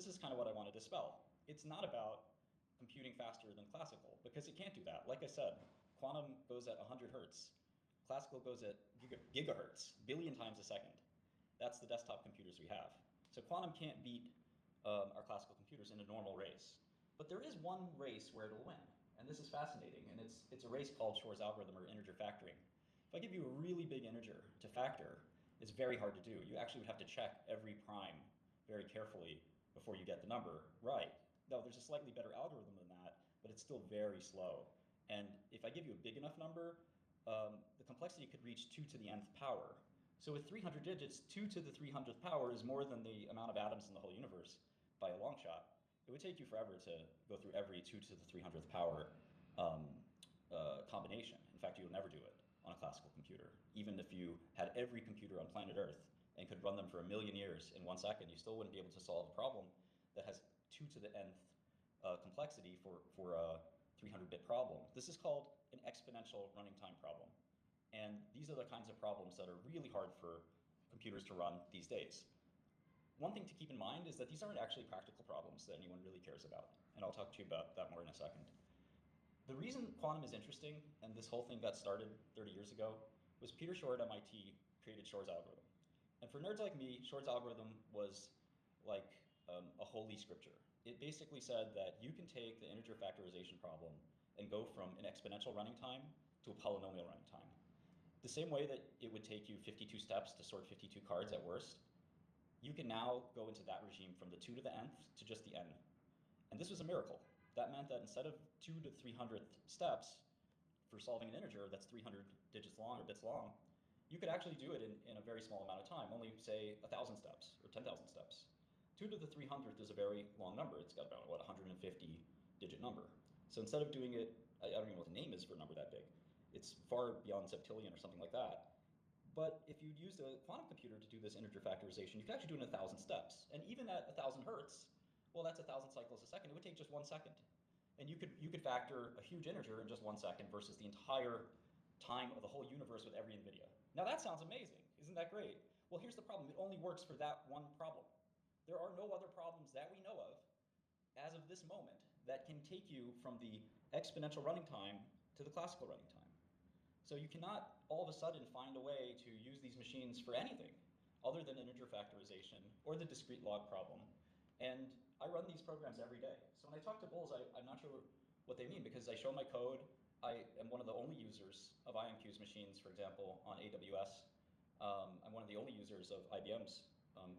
this is kind of what I want to dispel. It's not about computing faster than classical, because it can't do that. Like I said, quantum goes at 100 hertz. Classical goes at gigahertz, billion times a second. That's the desktop computers we have. So quantum can't beat our classical computers in a normal race. But there is one race where it'll win, and this is fascinating, and it's a race called Shor's algorithm, or integer factoring. If I give you a really big integer to factor, it's very hard to do. You actually would have to check every prime very carefully before you get the number right. Now, there's a slightly better algorithm than that, but it's still very slow. And if I give you a big enough number, the complexity could reach 2 to the nth power. So with 300 digits, 2 to the 300th power is more than the amount of atoms in the whole universe by a long shot. It would take you forever to go through every 2 to the 300th power combination. In fact, you'll never do it on a classical computer. Even if you had every computer on planet Earth and could run them for 1,000,000 years in 1 second, you still wouldn't be able to solve a problem that has 2 to the nth complexity for a 300-bit problem. This is called an exponential running time problem. And these are the kinds of problems that are really hard for computers to run these days. One thing to keep in mind is that these aren't actually practical problems that anyone really cares about. And I'll talk to you about that more in a second. The reason quantum is interesting, and this whole thing got started 30 years ago, was Peter Shor at MIT created Shor's algorithm. And for nerds like me, Shor's algorithm was like a holy scripture. It basically said that you can take the integer factorization problem and go from an exponential running time to a polynomial running time. The same way that it would take you 52 steps to sort 52 cards at worst, you can now go into that regime from the 2 to the nth to just the n. And this was a miracle. That meant that instead of 2 to 300th steps for solving an integer that's 300 digits long or bits long, you could actually do it in a very small amount of time, only say 1,000 steps or 10,000 steps. 2 to the 300th is a very long number. It's got about, what, 150 digit number. So instead of doing it, I don't even know what the name is for a number that big. It's far beyond septillion or something like that. But if you used a quantum computer to do this integer factorization, you could actually do it in 1,000 steps. And even at 1,000 hertz, well, that's 1,000 cycles a second. It would take just 1 second. And you could factor a huge integer in just 1 second versus the entire time of the whole universe with every NVIDIA. Now that sounds amazing. Isn't that great? Well, here's the problem. It only works for that one problem. There are no other problems that we know of, as of this moment, that can take you from the exponential running time to the classical running time. So you cannot all of a sudden find a way to use these machines for anything other than integer factorization or the discrete log problem. And I run these programs every day. So when I talk to bulls, I'm not sure what they mean, because I show my code. I am one of the only users of IonQ's machines, for example, on AWS. I'm one of the only users of IBM's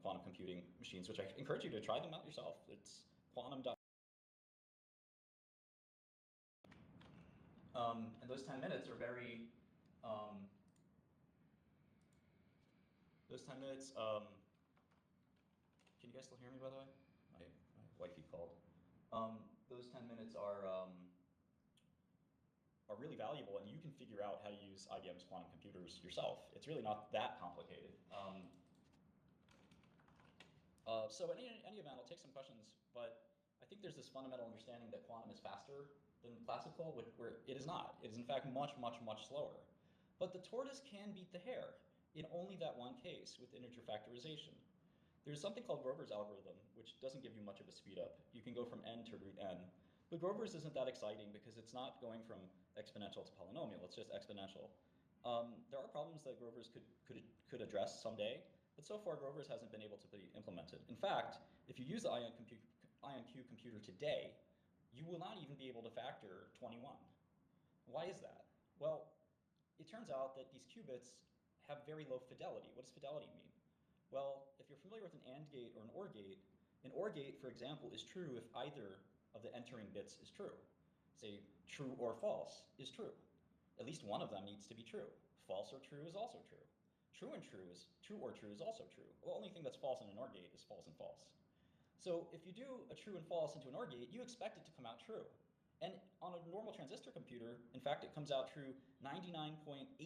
quantum computing machines, which I encourage you to try them out yourself. It's quantum. And those 10 minutes are very, those 10 minutes, can you guys still hear me, by the way? My wifey called. Those 10 minutes are really valuable, and you can figure out how to use IBM's quantum computers yourself. It's really not that complicated. So in any event, I'll take some questions, but I think there's this fundamental understanding that quantum is faster than classical, where it is not. It is in fact much, much, much slower. But the tortoise can beat the hare in only that one case with integer factorization. There's something called Grover's algorithm, which doesn't give you much of a speed up. You can go from n to root n. But Grover's isn't that exciting because it's not going from exponential to polynomial, it's just exponential. There are problems that Grover's could address someday, but so far Grover's hasn't been able to be implemented. In fact, if you use the IonQ computer today, you will not even be able to factor 21. Why is that? Well, it turns out that these qubits have very low fidelity. What does fidelity mean? Well, if you're familiar with an AND gate or an OR gate, for example, is true if either of the entering bits is true. Say true or false is true. At least one of them needs to be true. False or true is also true. True or true is also true. The only thing that's false in an OR gate is false and false. So if you do a true and false into an OR gate, you expect it to come out true. And on a normal transistor computer, in fact, it comes out true 99.189%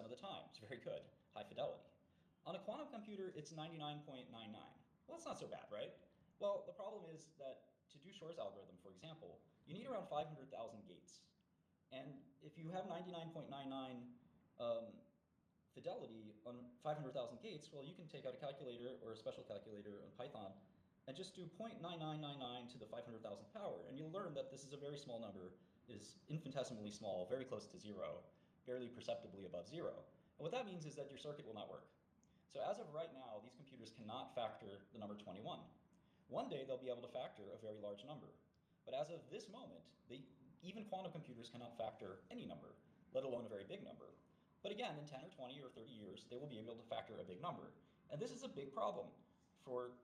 of the time. It's very good, high fidelity. On a quantum computer, it's 99.99. Well, that's not so bad, right? Well, the problem is that to do Shor's algorithm, for example, you need around 500,000 gates. And if you have 99.99 fidelity on 500,000 gates, well, you can take out a calculator or a special calculator in Python and just do 0.9999 to the 500,000th power, and you'll learn that this is a very small number, is infinitesimally small, very close to zero, barely perceptibly above zero. And what that means is that your circuit will not work. So as of right now, these computers cannot factor the number 21. One day they'll be able to factor a very large number. But as of this moment, even quantum computers cannot factor any number, let alone a very big number. But again, in 10 or 20 or 30 years, they will be able to factor a big number. And this is a big problem for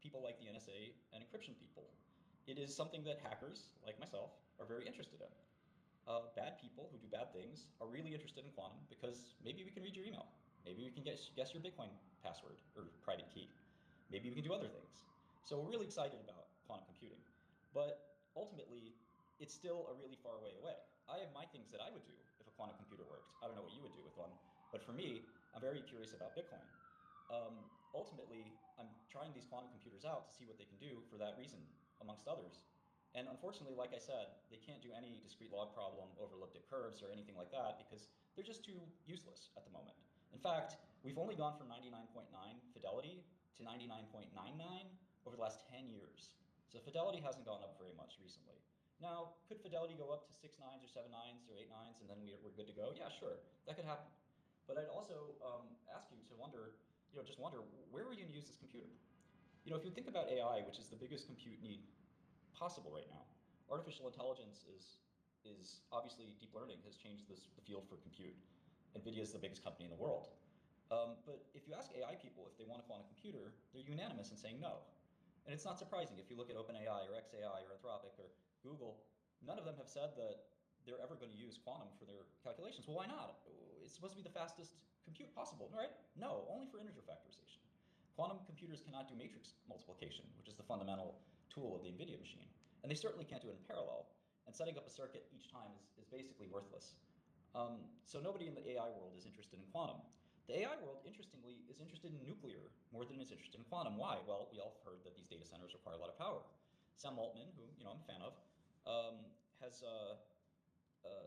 people like the NSA and encryption people. It is something that hackers, like myself, are very interested in. Bad people who do bad things are really interested in quantum because maybe we can read your email. Maybe we can guess your Bitcoin password or private key. Maybe we can do other things. So we're really excited about quantum computing. But ultimately, it's still a really far way away. I have my things that I would do if a quantum computer worked. I don't know what you would do with one. But for me, I'm very curious about Bitcoin. Ultimately, I'm trying these quantum computers out to see what they can do for that reason, amongst others. And unfortunately, like I said, they can't do any discrete log problem over elliptic curves or anything like that because they're just too useless at the moment. In fact, we've only gone from 99.9 fidelity to 99.99 over the last 10 years. So fidelity hasn't gone up very much recently. Now, could fidelity go up to 6 nines or 7 nines or 8 nines and then we're good to go? Yeah, sure, that could happen. But I'd also ask you to wonder, just wonder, where are you going to use this computer? If you think about AI, which is the biggest compute need possible right now, artificial intelligence is obviously deep learning has changed the field for compute. NVIDIA is the biggest company in the world. But if you ask AI people if they want a quantum computer, they're unanimous in saying no. And it's not surprising. If you look at OpenAI or xAI or Anthropic or Google, none of them have said that they're ever going to use quantum for their calculations. Well, why not? It's supposed to be the fastest compute possible, right? No, only for integer factorization. Quantum computers cannot do matrix multiplication, which is the fundamental tool of the NVIDIA machine. And they certainly can't do it in parallel. And setting up a circuit each time is basically worthless. So nobody in the AI world is interested in quantum. The AI world, interestingly, is interested in nuclear more than it's interested in quantum. Why? Well, we all have heard that these data centers require a lot of power. Sam Altman, who I'm a fan of, has,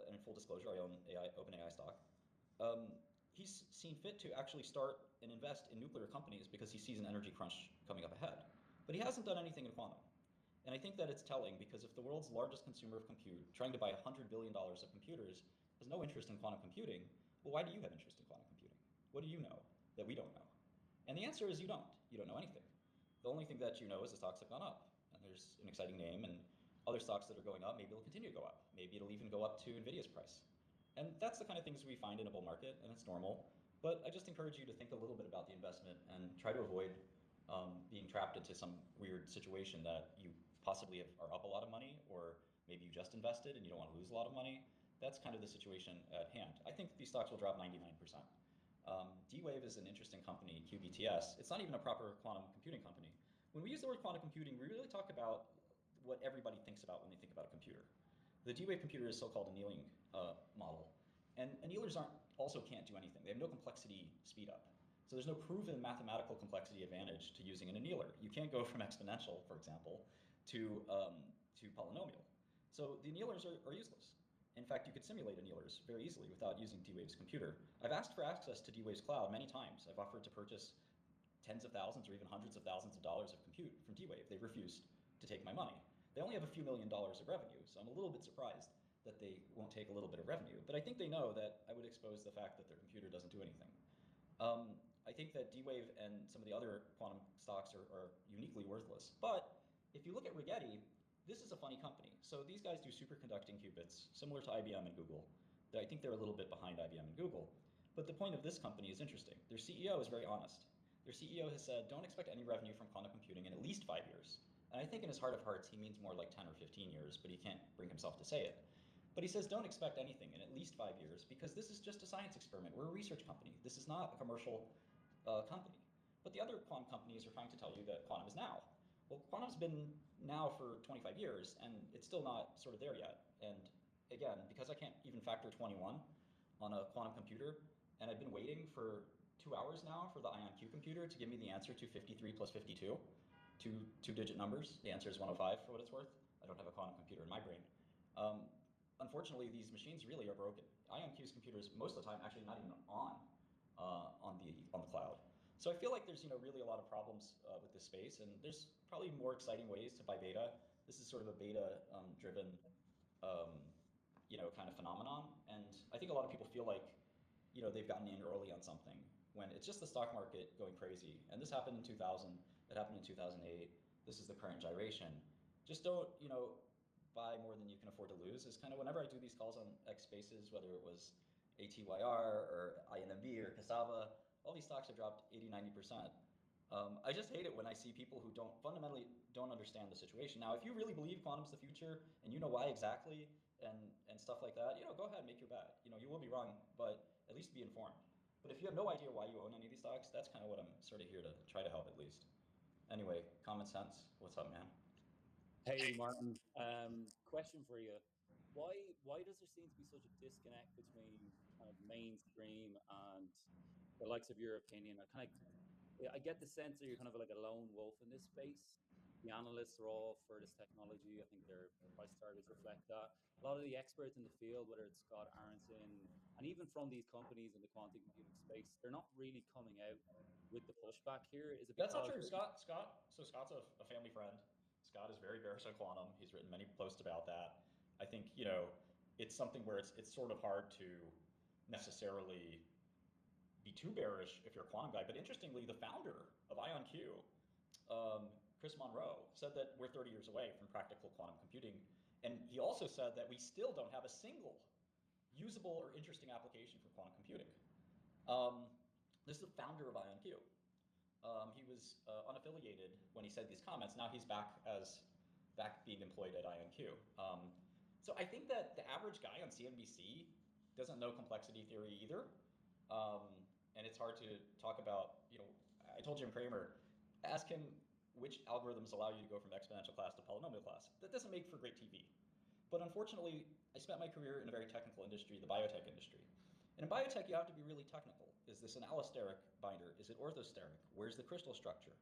and in full disclosure, I own OpenAI stock. He's seen fit to actually start and invest in nuclear companies because he sees an energy crunch coming up ahead. But he hasn't done anything in quantum. And I think that it's telling because if the world's largest consumer of compute, trying to buy $100 billion of computers, has no interest in quantum computing, well, why do you have interest in quantum computing? What do you know that we don't know? And the answer is you don't. You don't know anything. The only thing that you know is the stocks have gone up. And there's an exciting name, and other stocks that are going up, maybe it'll continue to go up. Maybe it'll even go up to NVIDIA's price. And that's the kind of things we find in a bull market, and it's normal. But I just encourage you to think a little bit about the investment and try to avoid being trapped into some weird situation that you possibly are up a lot of money, or maybe you just invested and you don't want to lose a lot of money. That's kind of the situation at hand. I think these stocks will drop 99%. D-Wave is an interesting company, QBTS. It's not even a proper quantum computing company. When we use the word quantum computing, we really talk about what everybody thinks about when they think about a computer. The D-Wave computer is so-called annealing model. And annealers also can't do anything. They have no complexity speed up. So there's no proven mathematical complexity advantage to using an annealer. You can't go from exponential, for example, to polynomial. So the annealers are useless. In fact, you could simulate annealers very easily without using D-Wave's computer. I've asked for access to D-Wave's cloud many times. I've offered to purchase tens of thousands or even hundreds of thousands of dollars of compute from D-Wave. They've refused to take my money. They only have a few $1 million of revenue, so I'm a little bit surprised that they won't take a little bit of revenue. But I think they know that I would expose the fact that their computer doesn't do anything. I think that D-Wave and some of the other quantum stocks are uniquely worthless. But if you look at Rigetti, this is a funny company. So these guys do superconducting qubits, similar to IBM and Google. I think they're a little bit behind IBM and Google. But the point of this company is interesting. Their CEO is very honest. Their CEO has said, don't expect any revenue from quantum computing in at least 5 years. And I think in his heart of hearts, he means more like 10 or 15 years, but he can't bring himself to say it. But he says, don't expect anything in at least 5 years, because this is just a science experiment. We're a research company. This is not a commercial company. But the other quantum companies are trying to tell you that quantum is now. Well, quantum's been now for 25 years, and it's still not sort of there yet. And again, because I can't even factor 21 on a quantum computer, and I've been waiting for 2 hours now for the IonQ computer to give me the answer to 53 plus 52, two-digit numbers. The answer is 105 for what it's worth. I don't have a quantum computer in my brain. Unfortunately, these machines really are broken. IonQ's computers, most of the time, actually not even on the cloud. So I feel like there's really a lot of problems with this space, and there's probably more exciting ways to buy beta. This is sort of a beta driven um, kind of phenomenon, and I think a lot of people feel like they've gotten in early on something when it's just the stock market going crazy. And this happened in 2000. It happened in 2008. This is the current gyration. Just don't buy more than you can afford to lose. Is kind of whenever I do these calls on X Spaces, whether it was ATYR or INMB or Cassava, all these stocks have dropped 80, 90%. I just hate it when I see people who fundamentally don't understand the situation. Now, if you really believe quantum's the future and you know why exactly and stuff like that, go ahead and make your bet. You will be wrong, but at least be informed. But if you have no idea why you own any of these stocks, that's kind of what I'm sort of here to try to help at least. Anyway, common sense. What's up, man? Hey, Martin. Question for you. Why does there seem to be such a disconnect between kind of mainstream and the likes of your opinion? I get the sense that you're kind of like a lone wolf in this space. The analysts are all for this technology. I think their price targets reflect that. A lot of the experts in the field, whether it's Scott Aronson, and even from these companies in the quantum computing space, they're not really coming out with the pushback here. Is it That's not because true. Scott's a family friend. Scott is very bearish on quantum. He's written many posts about that. I think, it's something where it's sort of hard to necessarily be too bearish if you're a quantum guy. But interestingly, the founder of IonQ, Chris Monroe, said that we're 30 years away from practical quantum computing. And he also said that we still don't have a single usable or interesting application for quantum computing. This is the founder of IonQ. He was unaffiliated when he said these comments. Now he's back being employed at IonQ. So I think that the average guy on CNBC doesn't know complexity theory either. And it's hard to talk about, I told Jim Cramer, ask him which algorithms allow you to go from exponential class to polynomial class. That doesn't make for great TV. But unfortunately, I spent my career in a very technical industry, the biotech industry. And in biotech, you have to be really technical. Is this an allosteric binder? Is it orthosteric? Where's the crystal structure?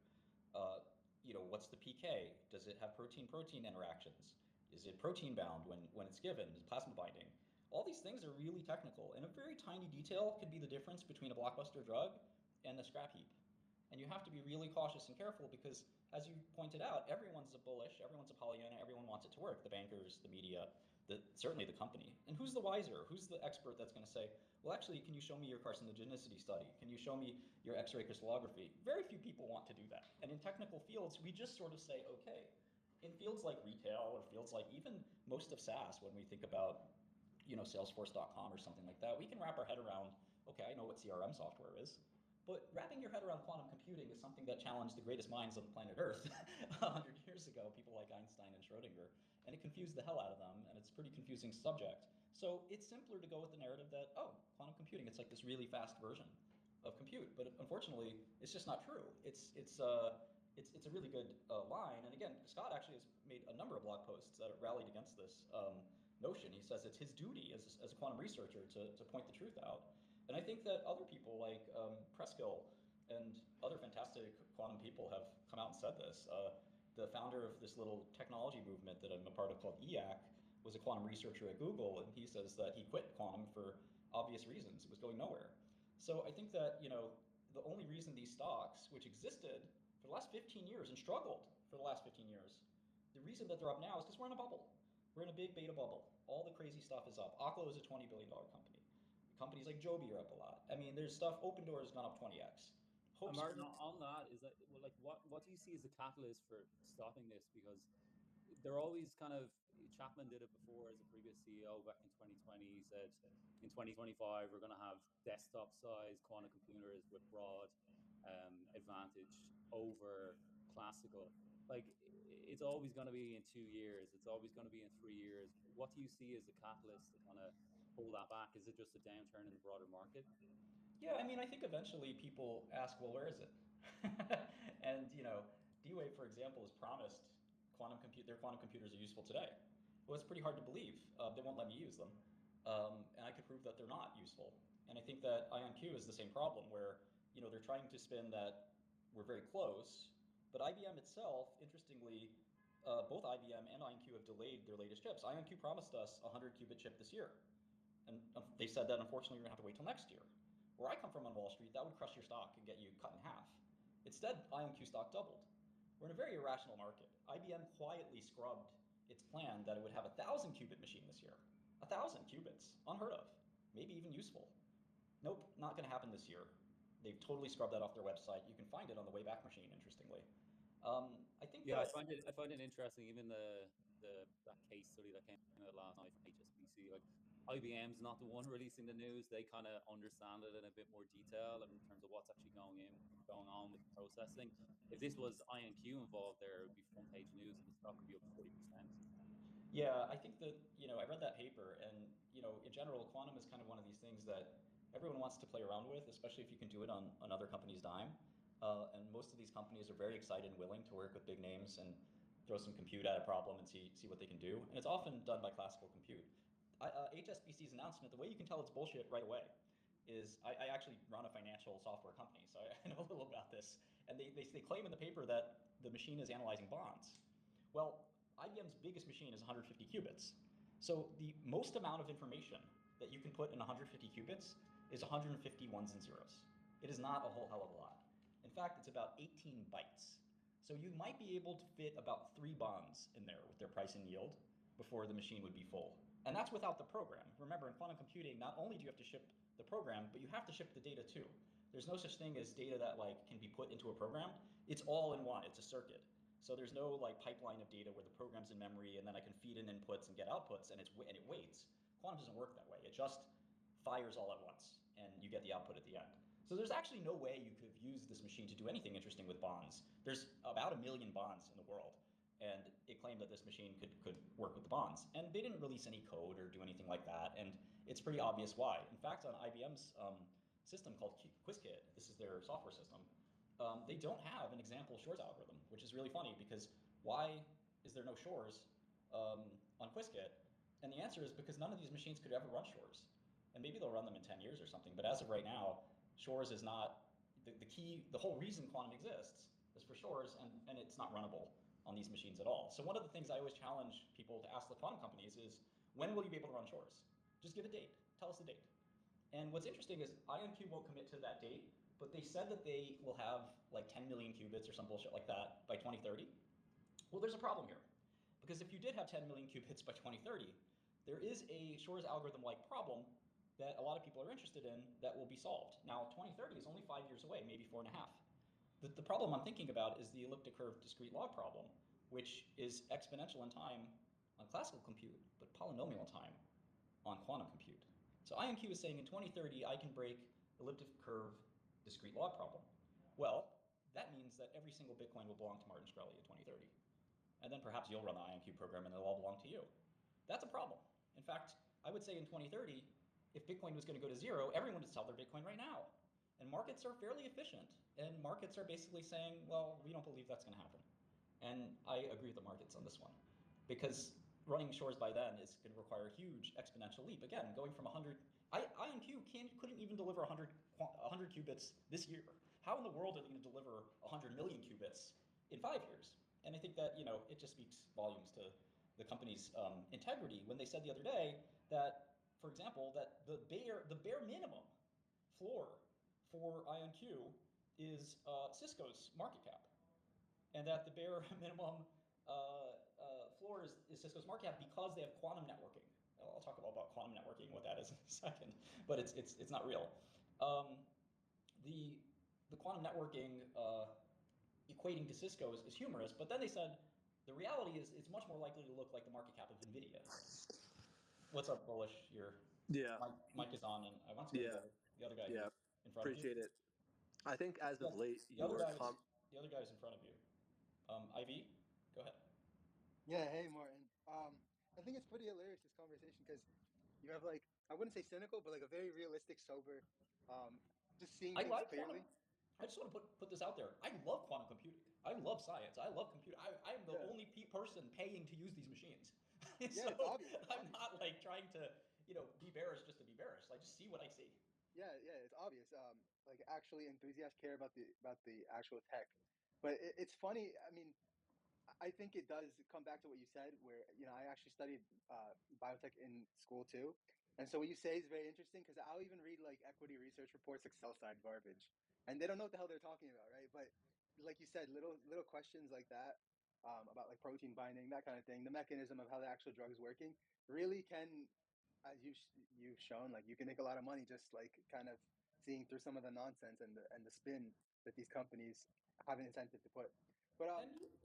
What's the PK? Does it have protein-protein interactions? Is it protein bound when it's given? Is it plasma binding? All these things are really technical, and a very tiny detail could be the difference between a blockbuster drug and a scrap heap. And you have to be really cautious and careful because, as you pointed out, everyone's a bullish, everyone's a Pollyanna, everyone wants it to work. The bankers, the media, certainly the company. And who's the wiser? Who's the expert that's going to say, well, actually, can you show me your carcinogenicity study? Can you show me your X-ray crystallography? Very few people want to do that. And in technical fields, we just sort of say, okay. In fields like retail or fields like even most of SaaS, when we think about Salesforce.com or something like that, we can wrap our head around, okay, I know what CRM software is. But wrapping your head around quantum computing is something that challenged the greatest minds on planet Earth 100 years ago, people like Einstein and Schrodinger, and it confused the hell out of them, and it's a pretty confusing subject. So it's simpler to go with the narrative that, oh, quantum computing, it's like this really fast version of compute. But unfortunately, it's just not true. It's a really good line. And again, Scott actually has made a number of blog posts that have rallied against this notion. He says it's his duty as a quantum researcher to point the truth out. And I think that other people like Preskill and other fantastic quantum people have come out and said this. The founder of this little technology movement that I'm a part of called EAC was a quantum researcher at Google, and he says that he quit quantum for obvious reasons. It was going nowhere. So I think that, the only reason these stocks, which existed for the last 15 years and struggled for the last 15 years, the reason that they're up now is because we're in a bubble. We're in a big beta bubble. All the crazy stuff is up. Oklo is a $20 billion company. Companies like Joby are up a lot. I mean, there's stuff. Open Door has gone up 20x. Hopes. Martin, on that, is that well, like what do you see as the catalyst for stopping this? Because they're always kind of Chapman did it before as a previous CEO back in 2020. He said in 2025 we're going to have desktop size quantum computers with broad advantage over classical. Like it's always going to be in 2 years. It's always going to be in 3 years. What do you see as the catalyst to kind of pull that back? Is it just a downturn in the broader market? Yeah, I mean, I think eventually people ask, well, where is it? And D-Wave, for example, has promised their quantum computers are useful today. Well, it's pretty hard to believe. They won't let me use them, and I could prove that they're not useful. And I think that IonQ is the same problem, where they're trying to spin that we're very close, but IBM itself, interestingly, both IBM and IonQ have delayed their latest chips. IonQ promised us a 100 qubit chip this year, and they said that unfortunately we're gonna have to wait till next year. Where I come from on Wall Street, that would crush your stock and get you cut in half. Instead, IonQ stock doubled. We're in a very irrational market. IBM quietly scrubbed its plan that it would have a 1,000 qubit machine this year. 1,000 qubits, unheard of, maybe even useful. Nope, not going to happen this year. They've totally scrubbed that off their website. You can find it on the Wayback Machine, interestingly. I think Yeah, that I find it interesting. Even the that case study that came out last night from HSBC, like IBM's not the one releasing the news. They kind of understand it in a bit more detail in terms of what's actually going on with the processing. If this was INQ involved, there it would be front page news, and the stock would be up 40%. Yeah, I think that, I read that paper, and, in general, quantum is kind of one of these things that everyone wants to play around with, especially if you can do it on another company's dime. And most of these companies are very excited and willing to work with big names and throw some compute at a problem and see what they can do. And it's often done by classical compute. HSBC's announcement, the way you can tell it's bullshit right away is I actually run a financial software company, so I know a little about this. And they claim in the paper that the machine is analyzing bonds. Well, IBM's biggest machine is 150 qubits. So the most amount of information that you can put in 150 qubits is 150 ones and zeros. It is not a whole hell of a lot. In fact, it's about 18 bytes. So you might be able to fit about 3 bonds in there with their price and yield before the machine would be full. And that's without the program. Remember, in quantum computing, not only do you have to ship the program, but you have to ship the data too. There's no such thing as data that can be put into a program. It's all in one. It's a circuit. So there's no pipeline of data where the program's in memory and then I can feed in inputs and get outputs and it waits. Quantum doesn't work that way. It just fires all at once and you get the output at the end. So there's actually no way you could have used this machine to do anything interesting with bonds. There's about 1 million bonds in the world, and it claimed that this machine could work with the bonds. And they didn't release any code or do anything like that, and it's pretty obvious why. In fact, on IBM's system called Qiskit, this is their software system, they don't have an example Shor's algorithm, which is really funny because why is there no Shor's on Qiskit? And the answer is because none of these machines could ever run Shor's. And maybe they'll run them in 10 years or something, but as of right now, Shor's is not the key. The whole reason quantum exists is for Shor's, and it's not runnable on these machines at all. So one of the things I always challenge people to ask the quantum companies is, when will you be able to run Shor's? Just give a date. Tell us the date. And what's interesting is IonQ won't commit to that date, but they said that they will have 10 million qubits or some bullshit like that by 2030. Well, there's a problem here. Because if you did have 10 million qubits by 2030, there is a Shor's algorithm-like problem that a lot of people are interested in that will be solved. Now, 2030 is only 5 years away, maybe 4.5. The problem I'm thinking about is the elliptic curve discrete log problem, which is exponential in time on classical compute, but polynomial in time on quantum compute. So IonQ is saying in 2030, I can break elliptic curve discrete log problem. Well, that means that every single Bitcoin will belong to Martin Shkreli in 2030. And then perhaps you'll run the IonQ program and it'll all belong to you. That's a problem. In fact, I would say in 2030, if Bitcoin was going to go to zero, everyone would sell their Bitcoin right now. And markets are fairly efficient. And markets are basically saying, well, we don't believe that's going to happen. And I agree with the markets on this one. Because running Shor's by then is going to require a huge exponential leap. Again, going from 100, IonQ couldn't even deliver 100 qubits this year. How in the world are they going to deliver 100 million qubits in 5 years? And I think that it just speaks volumes to the company's integrity when they said the other day that, for example, that the bare minimum floor for IonQ is Cisco's market cap, and that the bare minimum floor is Cisco's market cap because they have quantum networking. I'll talk about quantum networking and what that is in a second, but it's not real. The quantum networking equating to Cisco is humorous, but then they said the reality is it's much more likely to look like the market cap of NVIDIA. What's up, Bullish? Your Yeah, mic is on, and I want to go to the other guy who's in front of you. appreciate it. I think as of late, the other guy is in front of you. Ivy, go ahead. Yeah, hey Martin. I think it's pretty hilarious, this conversation, because you have I wouldn't say cynical, but a very realistic, sober, just seeing I things like clearly. quantum. I just want to put this out there. I love quantum computing. I love science. I love computing. I am the only person paying to use these machines. Yeah, so it's obvious. I'm not trying to be bearish just to be bearish. I just see what I see. Yeah, it's obvious. Actually, enthusiasts care about the actual tech, but it's funny. I mean, I think it does come back to what you said, where I actually studied biotech in school too, and so what you say is very interesting because I'll even read like equity research reports, like sell side garbage, and they don't know what the hell they're talking about, right? But like you said, little questions like that about like protein binding, that kind of thing, the mechanism of how the actual drug is working, really can, as you've shown, like you can make a lot of money just like kind of seeing through some of the nonsense and the spin that these companies have an incentive to put. But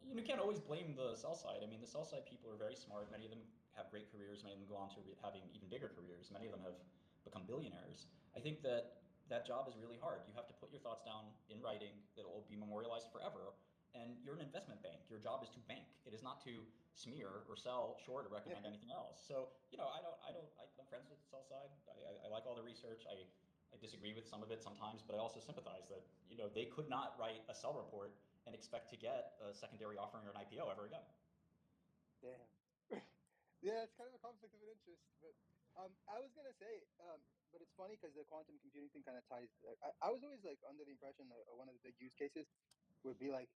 And you can't always blame the sell side. I mean, the sell side people are very smart. Many of them have great careers. Many of them go on to having even bigger careers. Many of them have become billionaires. I think that that job is really hard. You have to put your thoughts down in writing that will be memorialized forever. And you're an investment bank. Your job is to bank. It is not to smear or sell short or recommend anything else. So, I'm friends with the sell side. I like all the research. I disagree with some of it sometimes, but I also sympathize that, they could not write a sell report and expect to get a secondary offering or an IPO ever again. damn. Yeah, it's kind of a conflict of an interest. But I was gonna say, but it's funny because the quantum computing thing kind of ties. I was always like under the impression that one of the big use cases would be like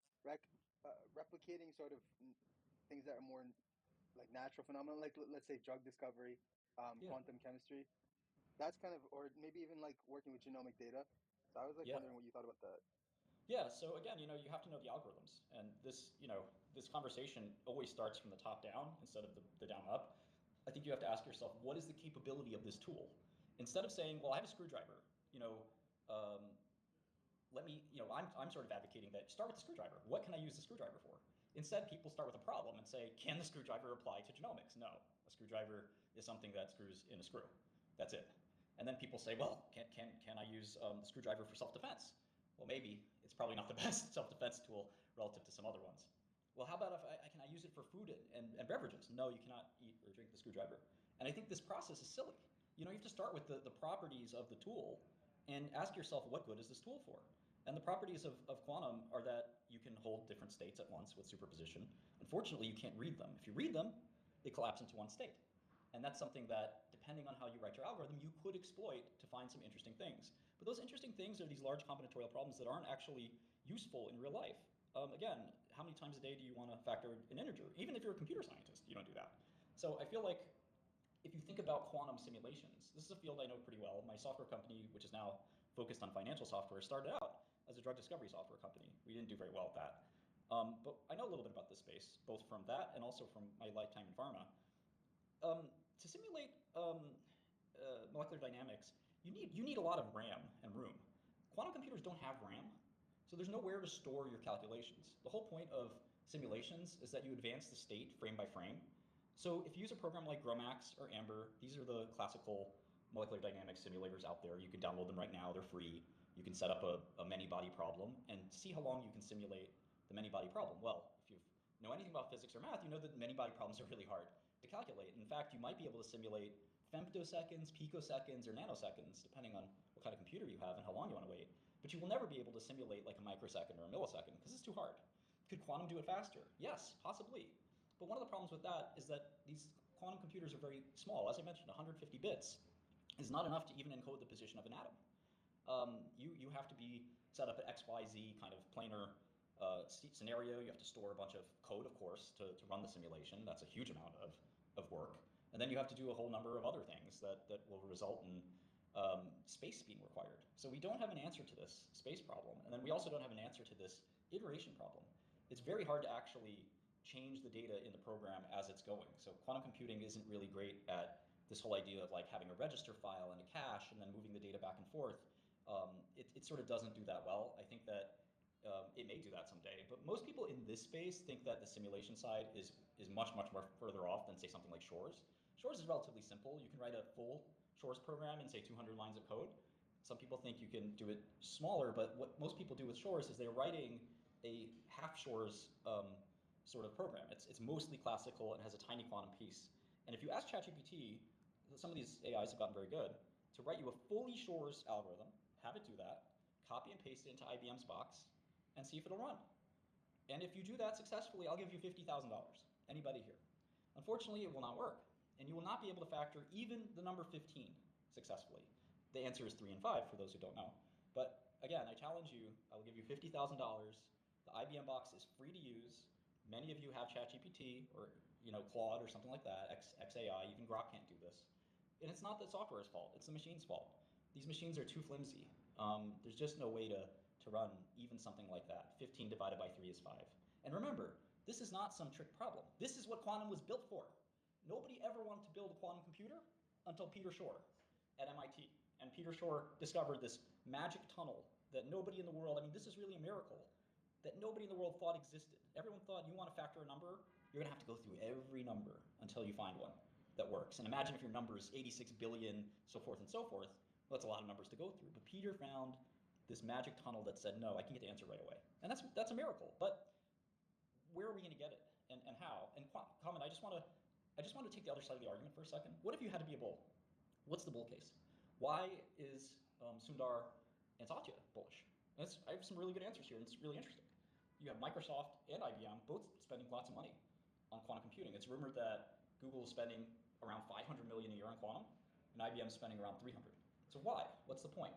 replicating sort of things that are more like natural phenomena, like let's say drug discovery, Yeah. quantum chemistry. That's kind of, or maybe even like working with genomic data. So I was like Yeah. wondering what you thought about that. Yeah, so again, you have to know the algorithms. And this conversation always starts from the top down instead of the down up. I think you have to ask yourself, what is the capability of this tool? Instead of saying, well, I have a screwdriver, um, I'm sort of advocating that start with the screwdriver. What can I use the screwdriver for? Instead, people start with a problem and say, can the screwdriver apply to genomics? No, a screwdriver is something that screws in a screw. That's it. And then people say, well, can I use the screwdriver for self-defense? Well, maybe it's probably not the best self-defense tool relative to some other ones. Well, how about if can I use it for food and beverages? No, you cannot eat or drink the screwdriver. And I think this process is silly. You have to start with the properties of the tool and ask yourself, what good is this tool for? And the properties of quantum are that you can hold different states at once with superposition. Unfortunately, you can't read them. If you read them, they collapse into one state. And that's something that, depending on how you write your algorithm, you could exploit to find some interesting things. But those interesting things are these large combinatorial problems that aren't actually useful in real life. Again, how many times a day do you want to factor an integer? Even if you're a computer scientist, you don't do that. So I feel like if you think about quantum simulations, this is a field I know pretty well. My software company, which is now focused on financial software, started out as a drug discovery software company. We didn't do very well at that. But I know a little bit about this space, both from that and also from my lifetime in pharma. To simulate molecular dynamics, you need a lot of RAM and room. Quantum computers don't have RAM, so there's nowhere to store your calculations. The whole point of simulations is that you advance the state frame by frame. So if you use a program like GROMACS or AMBER, these are the classical molecular dynamics simulators out there. You can download them right now, they're free. You can set up a many-body problem and see how long you can simulate the many-body problem. Well, if you know anything about physics or math, you know that many-body problems are really hard to calculate. In fact, you might be able to simulate femtoseconds, picoseconds, or nanoseconds, depending on what kind of computer you have and how long you want to wait. But you will never be able to simulate like a microsecond or a millisecond because it's too hard. Could quantum do it faster? Yes, possibly. But one of the problems with that is that these quantum computers are very small. As I mentioned, 150 bits is not enough to even encode the position of an atom. You have to be set up an XYZ kind of planar scenario. You have to store a bunch of code, of course, to run the simulation. That's a huge amount of work. And then you have to do a whole number of other things that will result in space being required. So we don't have an answer to this space problem. And then we also don't have an answer to this iteration problem. It's very hard to actually change the data in the program as it's going. So quantum computing isn't really great at this whole idea of like having a register file and a cache and then moving the data back and forth. It sort of doesn't do that well. I think that it may do that someday, but most people in this space think that the simulation side is much more further off than say something like Shor's. Shor's is relatively simple. You can write a full Shor's program in say 200 lines of code. Some people think you can do it smaller, but what most people do with Shor's is they're writing a half Shor's sort of program. It's mostly classical and has a tiny quantum piece. And if you ask ChatGPT, some of these AIs have gotten very good, to write you a fully Shor's algorithm, have it do that, copy and paste it into IBM's box, and see if it'll run. And if you do that successfully, I'll give you $50,000. Anybody here? Unfortunately, it will not work. And you will not be able to factor even the number 15 successfully. The answer is 3 and 5 for those who don't know. But again, I challenge you, I will give you $50,000. The IBM box is free to use. Many of you have ChatGPT or Claude or something like that, XAI. Even Grok can't do this, and it's not the software's fault; it's the machine's fault. These machines are too flimsy. There's just no way to run even something like that. 15 divided by 3 is 5. And remember, this is not some trick problem. This is what quantum was built for. Nobody ever wanted to build a quantum computer until Peter Shor at MIT. And Peter Shor discovered this magic tunnel that nobody in the world, I mean, this is really a miracle, that nobody in the world thought existed. Everyone thought, you want to factor a number, you're going to have to go through every number until you find one that works. And imagine if your number is 86 billion, so forth and so forth. Well, that's a lot of numbers to go through. But Peter found this magic tunnel that said, no, I can get the answer right away. And that's a miracle. But where are we going to get it, and how? And comment, I just want to take the other side of the argument for a second. What if you had to be a bull? What's the bull case? Why is Sundar and Satya bullish? And I have some really good answers here, and it's really interesting. You have Microsoft and IBM both spending lots of money on quantum computing. It's rumored that Google is spending around $500 million a year on quantum, and IBM is spending around $300. So why? What's the point?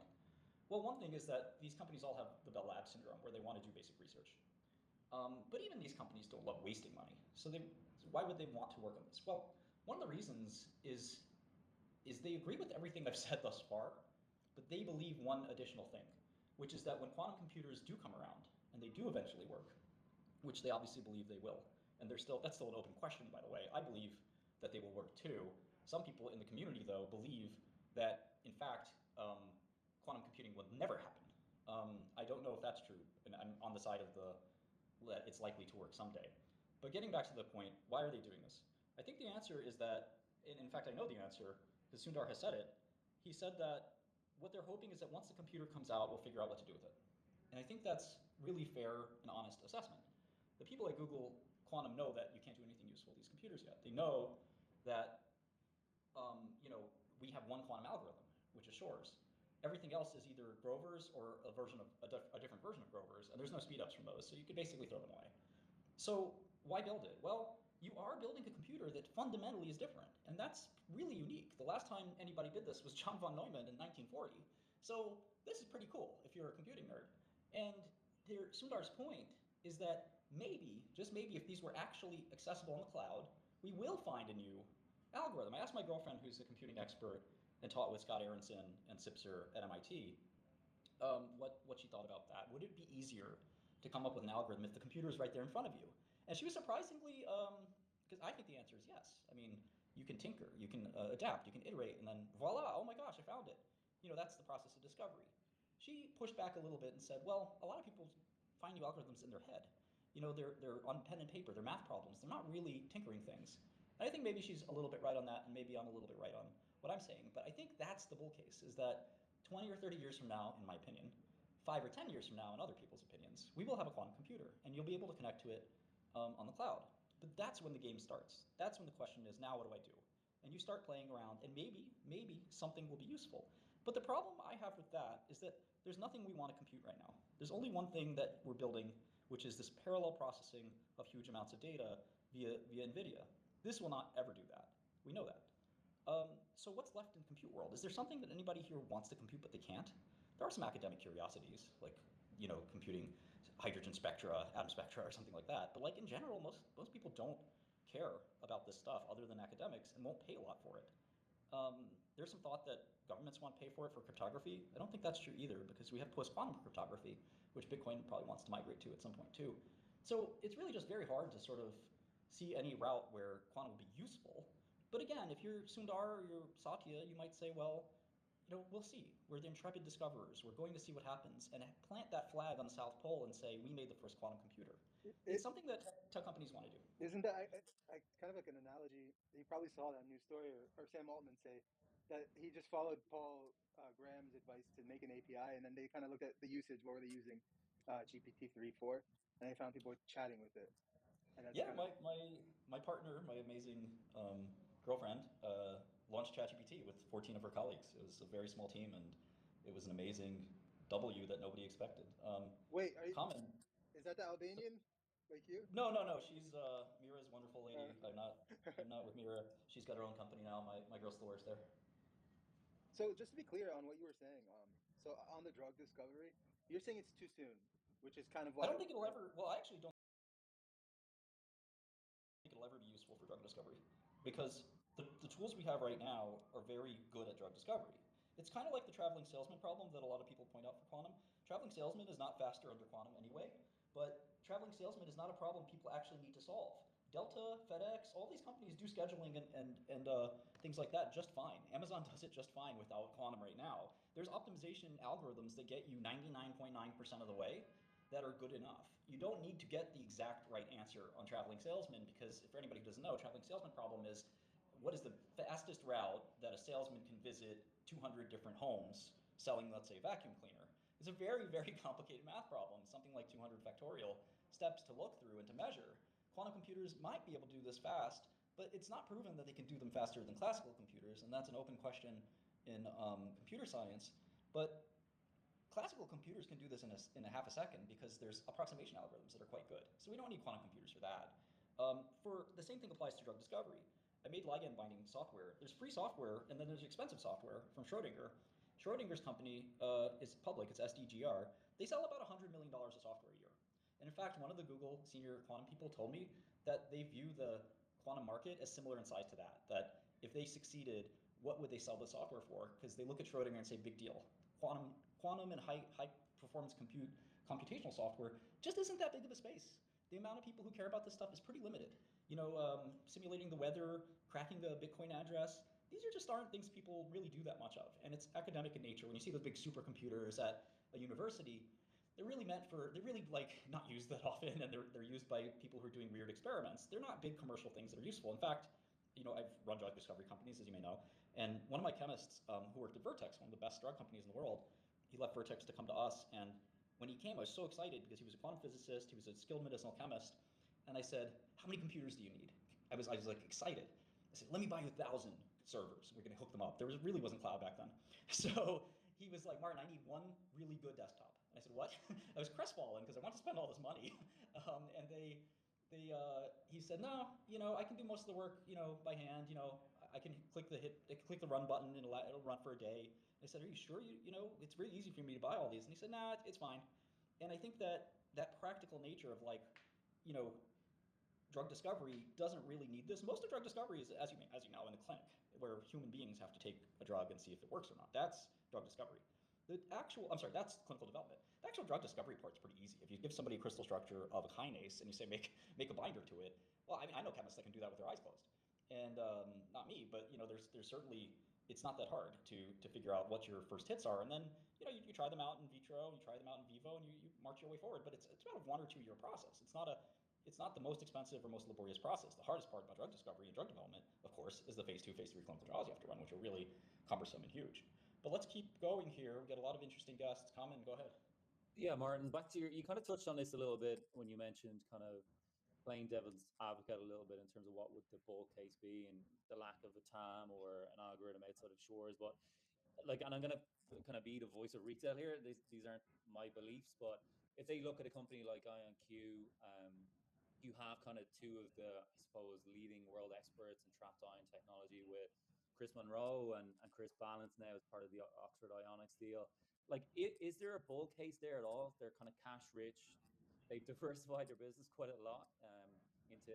Well, one thing is that these companies all have the Bell Labs syndrome, where they want to do basic research. But even these companies don't love wasting money. So why would they want to work on this? Well, one of the reasons is they agree with everything I've said thus far, but they believe one additional thing, which is that when quantum computers do come around, and they do eventually work, which they obviously believe they will, and that's still an open question, by the way. I believe that they will work too. Some people in the community, though, believe that, in fact, quantum computing will never happen. I don't know if that's true, and I'm on the side of that it's likely to work someday. But getting back to the point, why are they doing this? I think the answer is that, and in fact I know the answer, because Sundar has said it. He said that what they're hoping is that once the computer comes out, we'll figure out what to do with it. And I think that's really fair and honest assessment. The people at Google Quantum know that you can't do anything useful with these computers yet. They know that we have one quantum algorithm, which is Shor's. Everything else is either Grover's or a different version of Grover's, and there's no speedups from those, so you could basically throw them away. So why build it? Well, you are building a computer that fundamentally is different, and that's really unique. The last time anybody did this was John von Neumann in 1940. So this is pretty cool if you're a computing nerd. And Sundar's point is that maybe, just maybe, if these were actually accessible in the cloud, we will find a new algorithm. I asked my girlfriend, who's a computing expert and taught with Scott Aronson and Sipser at MIT, what she thought about that. Would it be easier to come up with an algorithm if the computer is right there in front of you? And she was surprisingly, because I think the answer is yes. I mean, you can tinker, you can adapt, you can iterate, and then voila, oh my gosh, I found it. That's the process of discovery. She pushed back a little bit and said, well, a lot of people find new algorithms in their head. They're on pen and paper, they're math problems, they're not really tinkering things. And I think maybe she's a little bit right on that, and maybe I'm a little bit right on what I'm saying. But I think that's the bull case, is that 20 or 30 years from now, in my opinion, 5 or 10 years from now, in other people's opinions, we will have a quantum computer, and you'll be able to connect to it on the cloud. But that's when the game starts. That's when the question is, now what do I do? And you start playing around, and maybe something will be useful. But the problem I have with that is that there's nothing we want to compute right now. There's only one thing that we're building, which is this parallel processing of huge amounts of data via NVIDIA. This will not ever do that. We know that. So what's left in the compute world? Is there something that anybody here wants to compute but they can't? There are some academic curiosities, like computing hydrogen spectra, atom spectra, or something like that. But like in general, most people don't care about this stuff other than academics and won't pay a lot for it. There's some thought that governments want to pay for it for cryptography. I don't think that's true either, because we have post-quantum cryptography, which Bitcoin probably wants to migrate to at some point too. So it's really just very hard to sort of see any route where quantum will be useful. But again, if you're Sundar or you're Satya, you might say, well, we'll see. We're the intrepid discoverers. We're going to see what happens, and plant that flag on the South Pole and say, we made the first quantum computer. It's something that tech companies want to do. Isn't that kind of like an analogy? You probably saw that news story, or Sam Altman say that he just followed Paul Graham's advice to make an API, and then they kind of looked at the usage. What were they using? GPT-3, 4, and they found people chatting with it. And that's yeah, my partner, my amazing girlfriend, launched ChatGPT with 14 of her colleagues. It was a very small team, and it was an amazing W that nobody expected. Wait, is that the Albanian, like you? No. She's Mira's a wonderful lady. I'm not with Mira. She's got her own company now. My girl still works there. So just to be clear on what you were saying, so on the drug discovery, you're saying it's too soon, which is kind of why I don't think it'll ever. Well, I actually don't. discovery because the tools we have right now are very good at drug discovery. It's kind of like the traveling salesman problem that a lot of people point out for quantum. Traveling salesman is not faster under quantum anyway, but traveling salesman is not a problem people actually need to solve. Delta, FedEx, all these companies do scheduling and things like that just fine. Amazon does it just fine without quantum right now. There's optimization algorithms that get you 99.9% of the way that are good enough. You don't need to get the exact right answer on traveling salesman because for anybody who doesn't know, traveling salesman problem is what is the fastest route that a salesman can visit 200 different homes selling, let's say, a vacuum cleaner? It's a very, very complicated math problem, something like 200 factorial steps to look through and to measure. Quantum computers might be able to do this fast, but it's not proven that they can do them faster than classical computers, and that's an open question in computer science. But classical computers can do this in a half a second because there's approximation algorithms that are quite good. So we don't need quantum computers for that. For the same thing applies to drug discovery. I made ligand binding software. There's free software, and then there's expensive software from Schrodinger. Schrodinger's company is public, it's SDGR. They sell about $100 million of software a year. And in fact, one of the Google senior quantum people told me that they view the quantum market as similar in size to that if they succeeded, what would they sell the software for? Because they look at Schrodinger and say, big deal. Quantum and high performance computational software just isn't that big of a space. The amount of people who care about this stuff is pretty limited. Simulating the weather, cracking the Bitcoin address, these just aren't things people really do that much of. And it's academic in nature. When you see those big supercomputers at a university, they're really not used that often, and they're used by people who are doing weird experiments. They're not big commercial things that are useful. In fact, I've run drug discovery companies, as you may know, and one of my chemists who worked at Vertex, one of the best drug companies in the world, he left Vertex to come to us, and when he came, I was so excited because he was a quantum physicist, he was a skilled medicinal chemist, and I said, how many computers do you need? I was like excited. I said, let me buy you 1,000 servers. We're going to hook them up. There really wasn't cloud back then. So he was like, Martin, I need one really good desktop. And I said, what? I was crestfallen because I want to spend all this money. And he said, no, I can do most of the work, by hand. I can click the run button and it'll run for a day. I said, are you sure? It's really easy for me to buy all these. And he said, nah, it's fine. And I think that practical nature of drug discovery doesn't really need this. Most of drug discovery is, as you know, in the clinic, where human beings have to take a drug and see if it works or not. That's drug discovery. That's clinical development. The actual drug discovery part's pretty easy. If you give somebody a crystal structure of a kinase and you say make a binder to it, well, I know chemists that can do that with their eyes closed, and not me, but there's certainly it's not that hard to figure out what your first hits are, and then you try them out in vitro, you try them out in vivo, and you march your way forward. But it's about a 1 or 2 year process. It's not the most expensive or most laborious process. The hardest part about drug discovery and drug development, of course, is the phase 2, phase 3 clinical trials you have to run, which are really cumbersome and huge. But let's keep going here. We've got a lot of interesting guests. Come and go ahead. Yeah, Martin, back to you kind of touched on this a little bit when you mentioned kind of playing devil's advocate a little bit in terms of what would the bull case be and the lack of a TAM or an algorithm outside of Shores. But and I'm going to kind of be the voice of retail here. These aren't my beliefs, but if they look at a company like IonQ, you have kind of two of the, I suppose, leading world experts in trapped ion technology with Chris Monroe and Chris Balance now as part of the Oxford Ionics deal. Is there a bull case there at all? They're kind of cash rich. They've diversified their business quite a lot into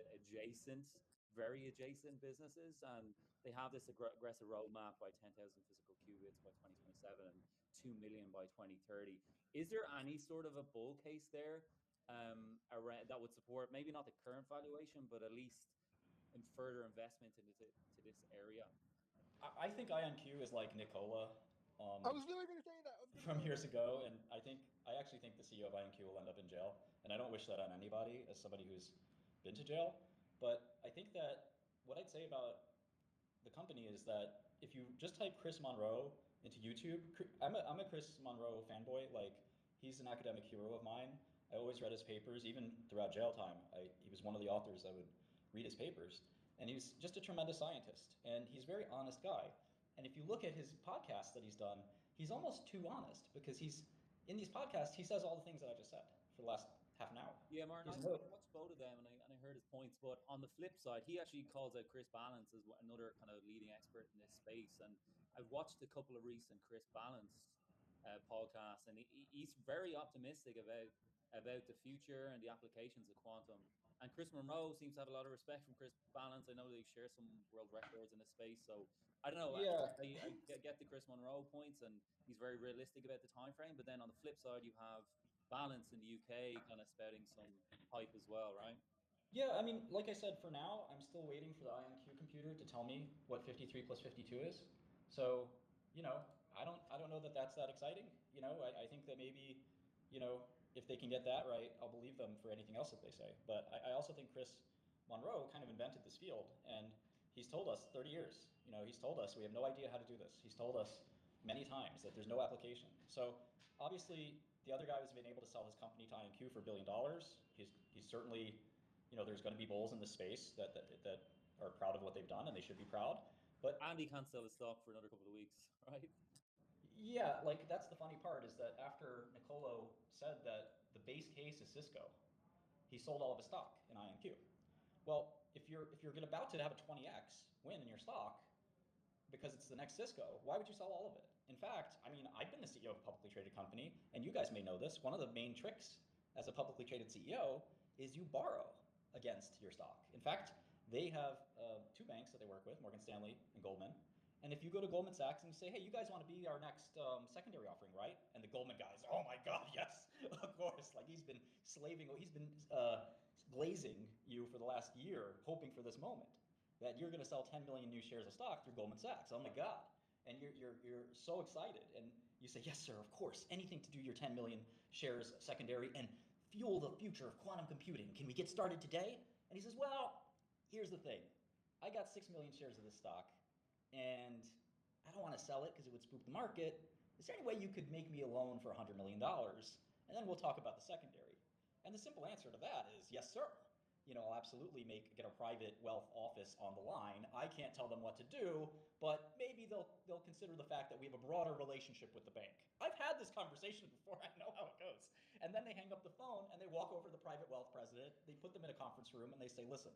very adjacent businesses, and they have this aggressive roadmap by 10,000 physical qubits by 2027 and 2 million by 2030. Is there any sort of a bull case there around that would support maybe not the current valuation, but at least in further investment into this area? I think IonQ is like Nicola. I was really going to say that. From years ago, and I actually think the CEO of IonQ will end up in jail, and I don't wish that on anybody as somebody who's been to jail. But I think that what I'd say about the company is that if you just type Chris Monroe into YouTube, I'm a Chris Monroe fanboy. He's an academic hero of mine. I always read his papers, even throughout jail time. He was one of the authors I would read his papers, and he's just a tremendous scientist, and he's a very honest guy. And if you look at his podcasts that he's done, he's almost too honest because in these podcasts, he says all the things that I just said for the last half an hour. Yeah, Martin, I watched both of them and I heard his points, but on the flip side, he actually calls out Chris Balance as another kind of leading expert in this space. And I've watched a couple of recent Chris Balance podcasts, and he's very optimistic about the future and the applications of quantum And Chris Monroe seems to have a lot of respect from Chris Balance. I know they share some world records in the space. So I don't know. Yeah. I get the Chris Monroe points, and he's very realistic about the time frame. But then on the flip side, you have Balance in the UK kind of spouting some hype as well, right? Yeah, I mean, like I said, for now, I'm still waiting for the IonQ computer to tell me what 53 plus 52 is. So, you know, I don't know that that's that exciting. You know, I think that maybe, you know, if they can get that right, I'll believe them for anything else that they say. But I also think Chris Monroe kind of invented this field, and he's told us 30 years. You know, he's told us we have no idea how to do this. He's told us many times that there's no application. So obviously, the other guy has been able to sell his company to IonQ for $1 billion. He's certainly, you know, there's going to be bulls in the space that are proud of what they've done, and they should be proud. But And he can't sell his stock for another couple of weeks, right? yeah, like that's the funny part is that after Nicolo said that the base case is Cisco, he sold all of his stock in IonQ. Well, if you're about to have a 20x win in your stock because it's the next Cisco, why would you sell all of it? In fact, I mean, I've been the CEO of a publicly traded company, and you guys may know this. One of the main tricks as a publicly traded CEO is you borrow against your stock. In fact, they have two banks that they work with, Morgan Stanley and Goldman. And if you go to Goldman Sachs and you say, hey, you guys want to be our next secondary offering, right? And the Goldman guys, oh my God, yes, of course. Like he's been glazing you for the last year, hoping for this moment that you're going to sell 10 million new shares of stock through Goldman Sachs. Oh my God. And you're so excited. And you say, yes, sir, of course, anything to do your 10 million shares secondary and fuel the future of quantum computing. Can we get started today? And he says, well, here's the thing. I got 6 million shares of this stock, and I don't want to sell it because it would spook the market. Is there any way you could make me a loan for $100 million? And then we'll talk about the secondary. And the simple answer to that is, yes, sir. You know, I'll absolutely get a private wealth office on the line. I can't tell them what to do, but maybe they'll consider the fact that we have a broader relationship with the bank. I've had this conversation before. I know how it goes. And then they hang up the phone and they walk over to the private wealth president. They put them in a conference room and they say, listen,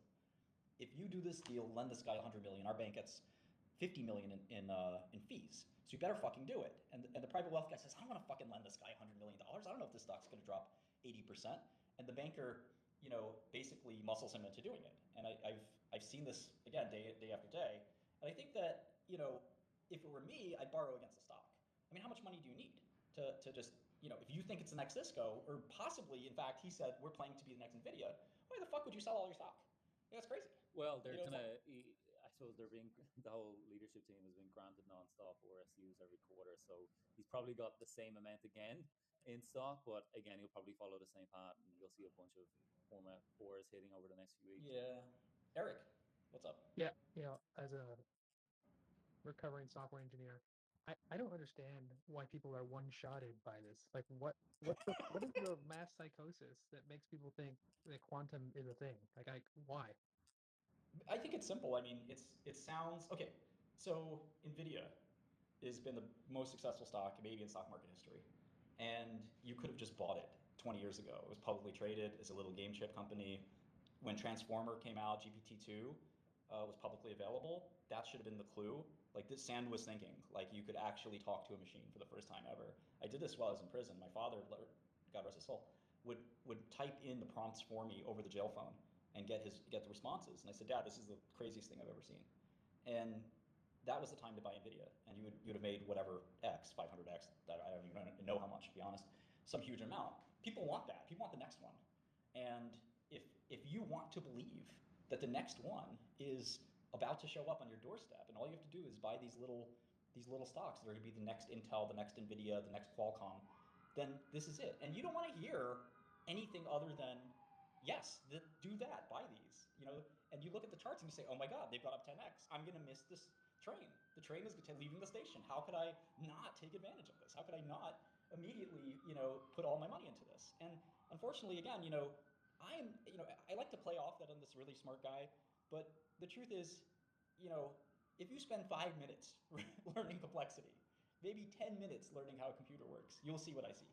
if you do this deal, lend this guy 100 million, our bank gets 50 million in fees. So you better fucking do it. And the private wealth guy says, I don't want to fucking lend this guy $100 million. I don't know if this stock's going to drop 80%. And the banker, you know, basically muscles him into doing it. And I've seen this again day after day. And I think that, you know, if it were me, I'd borrow against the stock. I mean, how much money do you need to just, you know, if you think it's the next Cisco, or possibly, in fact, he said we're planning to be the next Nvidia, why the fuck would you sell all your stock? Yeah, that's crazy. Well, they're You know, kind of, I suppose they're being, the whole leadership team has been granted non-stop RSUs every quarter. So he's probably got the same amount again in stock, but again, he'll probably follow the same path and you'll see a bunch of former fours hitting over the next few weeks. Yeah. Eric, what's up? Yeah, as a recovering software engineer, I don't understand why people are one-shotted by this. Like, what is the mass psychosis that makes people think that quantum is a thing? Like, why? I think it's simple. I mean, it sounds okay. So Nvidia has been the most successful stock maybe in stock market history, and you could have just bought it 20 years ago. It was publicly traded as a little game chip company. When Transformer came out, GPT-2 was publicly available. That should have been the clue. Like this, Sand was thinking like you could actually talk to a machine for the first time ever. I did this while I was in prison. My father, God rest his soul, would type in the prompts for me over the jail phone and get the responses. And I said, Dad, this is the craziest thing I've ever seen. And that was the time to buy Nvidia, and you would have made whatever X, 500X, that I don't even know how much, to be honest, some huge amount. People want that. People want the next one. And if you want to believe that the next one is about to show up on your doorstep, and all you have to do is buy these little stocks that are going to be the next Intel, the next Nvidia, the next Qualcomm, then this is it. And you don't want to hear anything other than, yes, do that, buy these, you know. And you look at the charts and you say, oh my God, they've gone up 10x. I'm going to miss this train. The train is leaving the station. How could I not take advantage of this? How could I not immediately, you know, put all my money into this? And unfortunately, again, you know, I like to play off that I'm this really smart guy, but the truth is, you know, if you spend 5 minutes learning complexity, maybe 10 minutes learning how a computer works, you'll see what I see.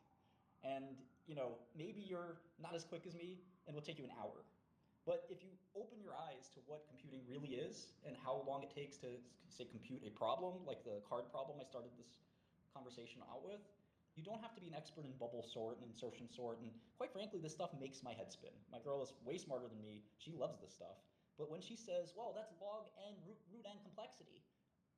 And, you know, maybe you're not as quick as me and it'll take you an hour. But if you open your eyes to what computing really is and how long it takes to, say, compute a problem, like the card problem I started this conversation out with, You don't have to be an expert in bubble sort and insertion sort, and quite frankly, this stuff makes my head spin. My girl is way smarter than me. She loves this stuff. But when she says, well, that's log n root n complexity,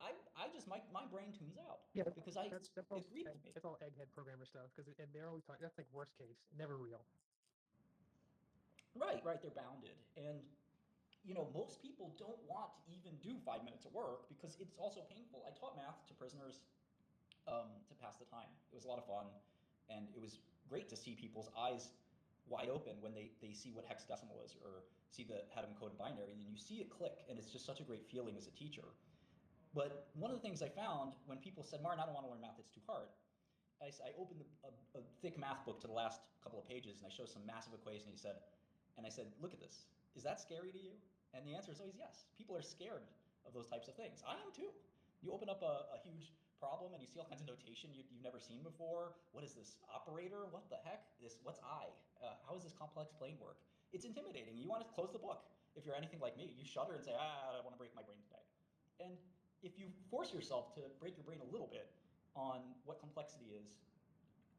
I just, my brain tunes out Yeah, because that's all it grieves me. that's all egghead programmer stuff because and they're always talking. That's like worst case, never real. Right, they're bounded. And most people don't want to even do 5 minutes of work because it's also painful. I taught math to prisoners to pass the time. It was a lot of fun, and it was great to see people's eyes wide open when they see what hexadecimal is or see how to encode binary, and you see it click, and it's just such a great feeling as a teacher. But one of the things I found when people said, Martin, I don't want to learn math, it's too hard, I opened a thick math book to the last couple of pages, and I showed some massive equations, and I said, look at this. Is that scary to you? And the answer is always yes. People are scared of those types of things. I am too. You open up a huge problem and you see all kinds of notation you've never seen before. What is this operator? What the heck? What's I? How does this complex plane work? It's intimidating. You want to close the book. If you're anything like me, you shudder and say, I want to break my brain today. And if you force yourself to break your brain a little bit on what complexity is,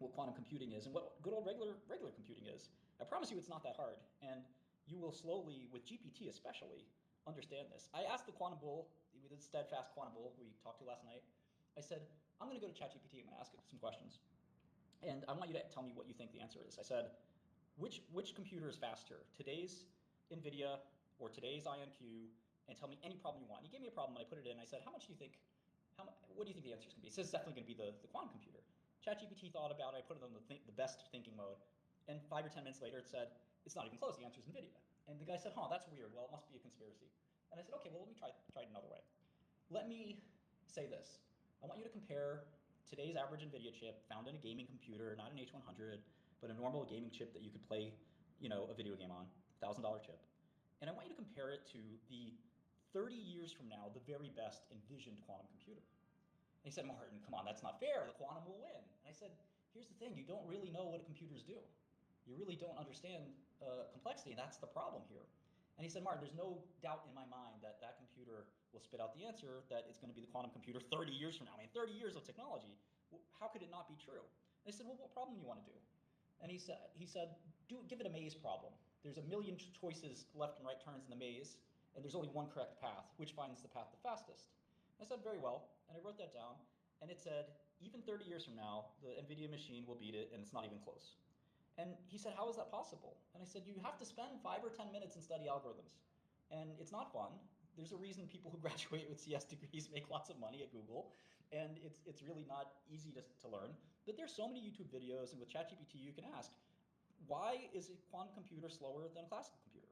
what quantum computing is, and what good old regular computing is, I promise you it's not that hard. And you will slowly, with GPT especially, understand this. I asked the quantum bull, the steadfast quantum bull we talked to last night, I said, I'm going to go to ChatGPT, I'm going to ask it some questions. And I want you to tell me what you think the answer is. I said, which computer is faster, today's NVIDIA or today's IonQ, and tell me any problem you want. And he gave me a problem, and I put it in. I said, what do you think the answer is going to be? It says it's definitely going to be the quantum computer. ChatGPT thought about it. I put it on the best thinking mode. And 5 or 10 minutes later, it said, it's not even close. The answer is NVIDIA. And the guy said, that's weird. Well, it must be a conspiracy. And I said, okay, well, let me try it another way. Let me say this. I want you to compare today's average NVIDIA chip found in a gaming computer, not an H100, but a normal gaming chip that you could play, a video game on, $1,000 chip. And I want you to compare it to the 30 years from now, the very best envisioned quantum computer. And he said, Martin, come on, that's not fair. The quantum will win. And I said, here's the thing. You don't really know what computers do. You really don't understand complexity, and that's the problem here. And he said, Martin, there's no doubt in my mind that computer will spit out the answer, that it's going to be the quantum computer 30 years from now. I mean, 30 years of technology. How could it not be true? And I said, well, what problem do you want to do? And he said, give it a maze problem. There's a million choices, left and right turns in the maze, and there's only one correct path. Which finds the path the fastest? I said, very well, and I wrote that down, and it said, even 30 years from now, the NVIDIA machine will beat it, and it's not even close. And he said, how is that possible? And I said, you have to spend 5 or 10 minutes and study algorithms. And it's not fun. There's a reason people who graduate with CS degrees make lots of money at Google, and it's really not easy to learn. But there's so many YouTube videos, and with ChatGPT you can ask, why is a quantum computer slower than a classical computer?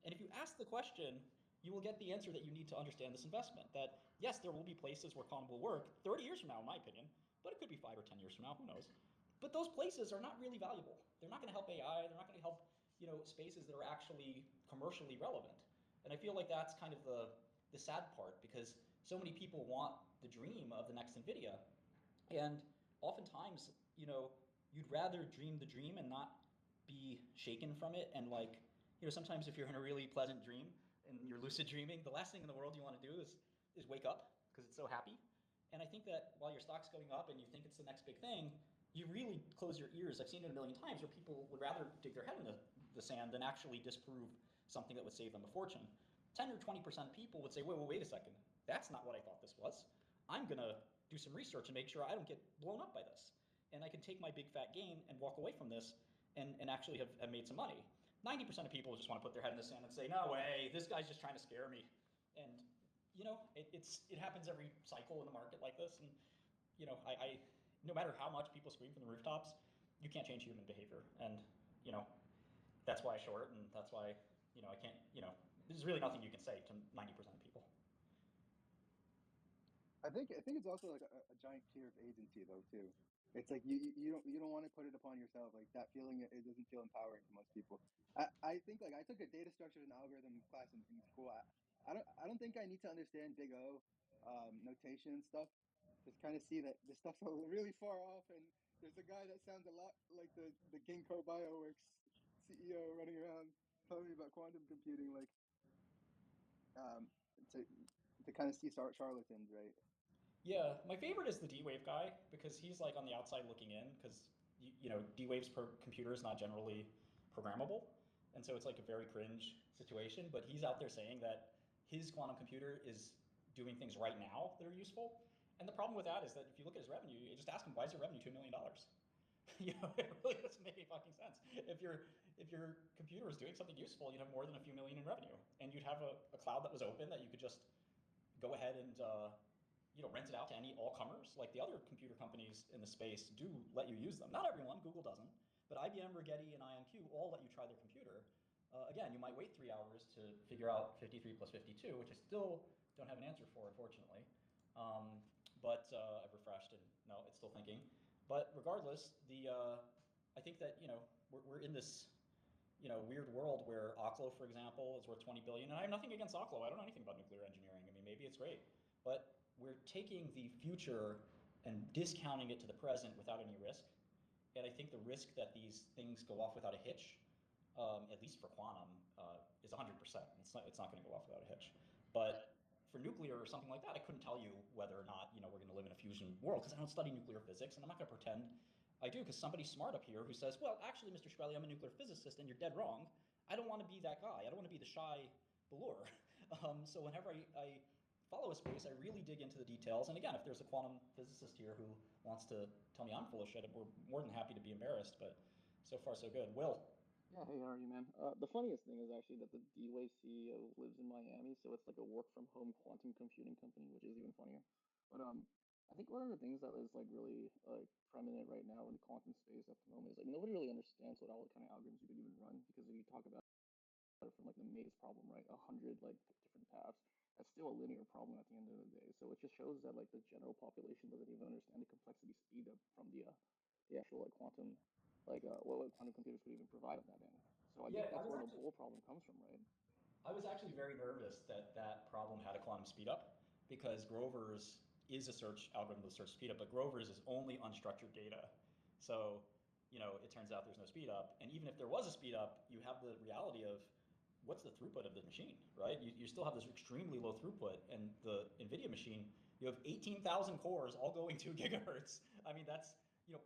And if you ask the question, you will get the answer that you need to understand this investment. That yes, there will be places where quantum will work 30 years from now, in my opinion, but it could be 5 or 10 years from now, who knows? But those places are not really valuable. They're not going to help AI. They're not going to help spaces that are actually commercially relevant. And I feel like that's kind of the sad part, because so many people want the dream of the next NVIDIA, and oftentimes you'd rather dream the dream and not be shaken from it. And sometimes if you're in a really pleasant dream and you're lucid dreaming, the last thing in the world you want to do is wake up because it's so happy. And I think that while your stock's going up and you think it's the next big thing, you really close your ears. I've seen it a million times where people would rather dig their head in the sand than actually disprove something that would save them a fortune. 10 or 20% of people would say, wait a second, that's not what I thought this was. I'm going to do some research and make sure I don't get blown up by this. And I can take my big fat gain and walk away from this and actually have made some money. 90% of people just want to put their head in the sand and say, no way, this guy's just trying to scare me. And it happens every cycle in the market like this. And I no matter how much people scream from the rooftops, you can't change human behavior. And that's why I short, and that's why I can't. There's really nothing you can say to 90% of people. I think it's also like a giant fear of agency though too. It's like you don't want to put it upon yourself. Like that feeling, it doesn't feel empowering to most people. I think like I took a data structures and algorithm class in school. I don't think I need to understand big O notation and stuff. Just kind of see that this stuff's really far off, and there's a guy that sounds a lot like the Ginkgo Bioworks CEO running around telling me about quantum computing, to kind of see charlatans, right? Yeah, my favorite is the D-Wave guy because he's like on the outside looking in because D-Wave's computer is not generally programmable, and so it's like a very cringe situation. But he's out there saying that his quantum computer is doing things right now that are useful. And the problem with that is that if you look at his revenue, you just ask him why is your revenue $2 million? It really doesn't make any fucking sense. If your computer is doing something useful, you'd have more than a few million in revenue, and you'd have a cloud that was open that you could just go ahead and rent it out to any all comers. Like the other computer companies in the space do let you use them. Not everyone, Google doesn't, but IBM, Rigetti, and IonQ all let you try their computer. Again, you might wait 3 hours to figure out 53 plus 52, which I still don't have an answer for, unfortunately. But I've refreshed and no, it's still thinking. But regardless, I think that we're in this weird world where Oklo, for example, is worth 20 billion. And I have nothing against Oklo. I don't know anything about nuclear engineering. I mean, maybe it's great, but we're taking the future and discounting it to the present without any risk. And I think the risk that these things go off without a hitch, at least for quantum, is 100%. It's not going to go off without a hitch. But for nuclear or something like that, I couldn't tell you whether or not we're going to live in a fusion world because I don't study nuclear physics, and I'm not going to pretend I do because somebody's smart up here who says, well, actually, Mr. Shkreli, I'm a nuclear physicist, and you're dead wrong. I don't want to be that guy. I don't want to be the shy ballure. So whenever I follow a space, I really dig into the details. And again, if there's a quantum physicist here who wants to tell me I'm full of shit, we're more than happy to be embarrassed. But so far, so good. Will. Yeah, hey, how are you, man? The funniest thing is actually that the D-Wave CEO lives in Miami, so it's like a work-from-home quantum computing company, which is even funnier. But I think one of the things that is like really prominent right now in the quantum space at the moment is like nobody really understands what all the kind of algorithms you could even run because if you talk about it from like the maze problem, right, 100 like different paths, that's still a linear problem at the end of the day. So it just shows that like the general population doesn't even understand the complexity speed up from the actual like quantum what quantum computers could even provide on that end. So I think that's where the whole problem comes from, right? I was actually very nervous that that problem had a quantum speedup because Grover's is a search algorithm with search speedup, but Grover's is only unstructured data. So, it turns out there's no speedup. And even if there was a speedup, you have the reality of what's the throughput of the machine, right? You still have this extremely low throughput, and the NVIDIA machine, you have 18,000 cores all going 2 gigahertz. I mean, that's,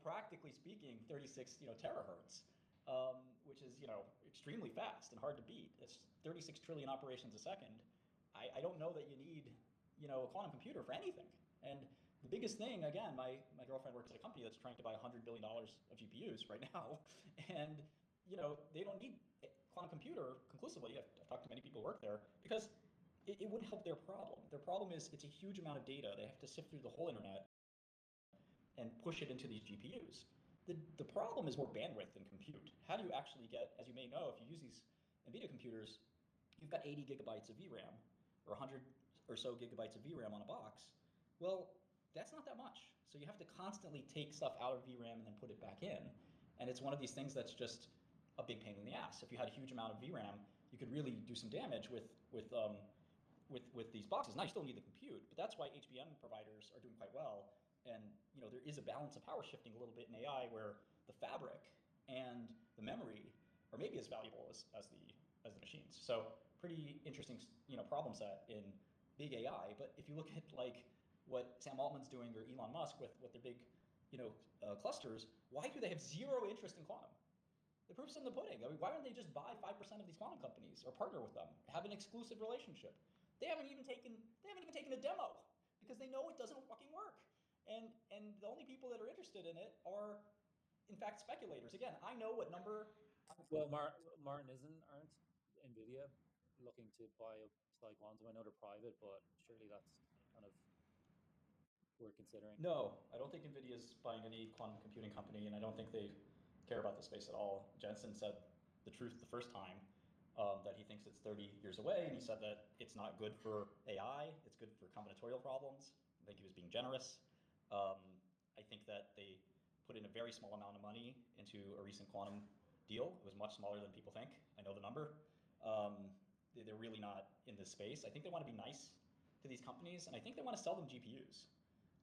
practically speaking, 36, terahertz. Which is extremely fast and hard to beat. It's 36 trillion operations a second. I don't know that you need a quantum computer for anything. And the biggest thing, again, my girlfriend works at a company that's trying to buy $100 billion of GPUs right now, and they don't need a quantum computer conclusively. I've talked to many people who work there because it wouldn't help their problem. Their problem is it's a huge amount of data. They have to sift through the whole internet and push it into these GPUs. The problem is more bandwidth than compute. How do you actually get, as you may know, if you use these NVIDIA computers, you've got 80 gigabytes of VRAM or 100 or so gigabytes of VRAM on a box. Well, that's not that much. So you have to constantly take stuff out of VRAM and then put it back in. And it's one of these things that's just a big pain in the ass. If you had a huge amount of VRAM, you could really do some damage with these boxes. Now you still need the compute, but that's why HBM providers are doing quite well. And there is a balance of power shifting a little bit in AI where the fabric and the memory are maybe as valuable as the machines. So pretty interesting problem set in big AI. But if you look at like what Sam Altman's doing or Elon Musk with their big clusters, why do they have zero interest in quantum? The proof's in the pudding. I mean, why don't they just buy 5% of these quantum companies or partner with them, have an exclusive relationship? They haven't even taken a demo because they know it doesn't fucking work. And the only people that are interested in it are, in fact, speculators. Again, I know what number. Well, Martin, aren't NVIDIA looking to buy Quantum? I know they're private, but surely that's kind of worth considering. No, I don't think NVIDIA's buying any quantum computing company, and I don't think they care about the space at all. Jensen said the truth the first time, that he thinks it's 30 years away, and he said that it's not good for AI, it's good for combinatorial problems. I think he was being generous. I think that they put in a very small amount of money into a recent quantum deal. It was much smaller than people think. I know the number. They're really not in this space. I think they want to be nice to these companies, and I think they want to sell them GPUs.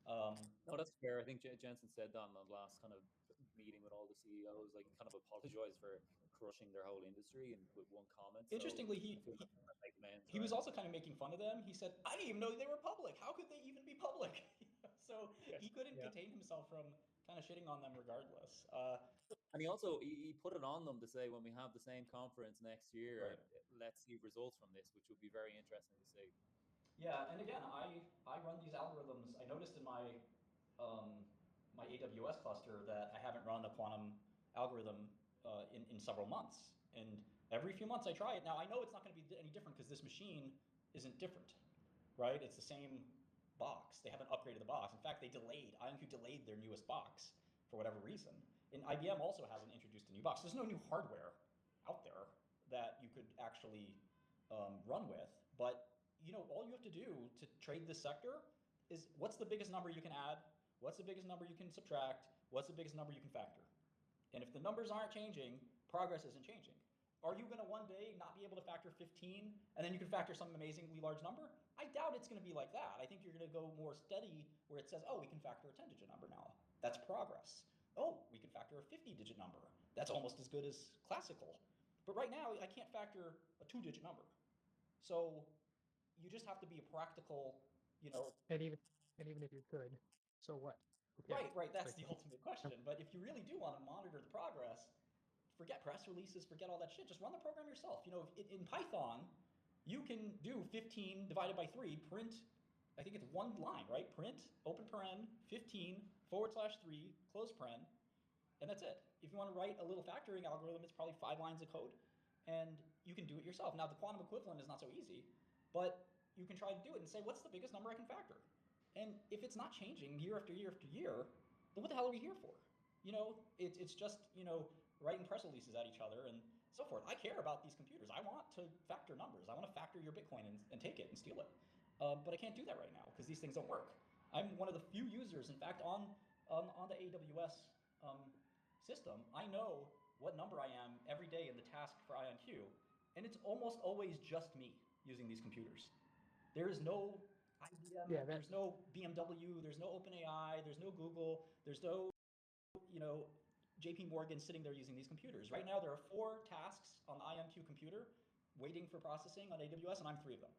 No, that's fair. I think Jensen said that in the last kind of meeting with all the CEOs, like kind of apologized for crushing their whole industry and with one comment. Interestingly, so he was also kind of making fun of them. He said, I didn't even know they were public. How could they even be public? So he couldn't contain himself from kind of shitting on them regardless. And he also he put it on them to say when we have the same conference next year, Right. let's see results from this, which would be very interesting to see. Yeah, and again, I run these algorithms. I noticed in my AWS cluster that I haven't run a quantum algorithm in several months. And every few months I try it. Now I know it's not going to be any different because this machine isn't different, right? It's the same box. They haven't upgraded the box. In fact, IonQ delayed their newest box for whatever reason. And IBM also hasn't introduced a new box. There's no new hardware out there that you could actually run with. But all you have to do to trade this sector is what's the biggest number you can add, what's the biggest number you can subtract, what's the biggest number you can factor. And if the numbers aren't changing, progress isn't changing. Are you going to one day not be able to factor 15 and then you can factor some amazingly large number? I doubt it's going to be like that. I think you're going to go more steady where it says, oh, we can factor a 10-digit number now. That's progress. Oh, we can factor a 50-digit number. That's almost as good as classical. But right now, I can't factor a 2-digit number. So you just have to be a practical, And even if you could, so what? Right. That's the ultimate question. But if you really do want to monitor the progress, forget press releases, forget all that shit. Just run the program yourself. In Python, you can do 15 divided by 3, print, I think it's one line, right? Print, open paren, 15/3, close paren, and that's it. If you want to write a little factoring algorithm, it's probably 5 lines of code, and you can do it yourself. Now, the quantum equivalent is not so easy, but you can try to do it and say, what's the biggest number I can factor? And if it's not changing year after year after year, then what the hell are we here for? It's just, writing press releases at each other and so forth. I care about these computers. I want to factor numbers. I want to factor your Bitcoin and take it and steal it. But I can't do that right now because these things don't work. I'm one of the few users, in fact, on the AWS system. I know what number I am every day in the task for IonQ, and it's almost always just me using these computers. There is no IBM, there's no BMW, there's no OpenAI, there's no Google, there's no, JP Morgan sitting there using these computers. Right now, there are 4 tasks on the IonQ computer waiting for processing on AWS, and I'm 3 of them.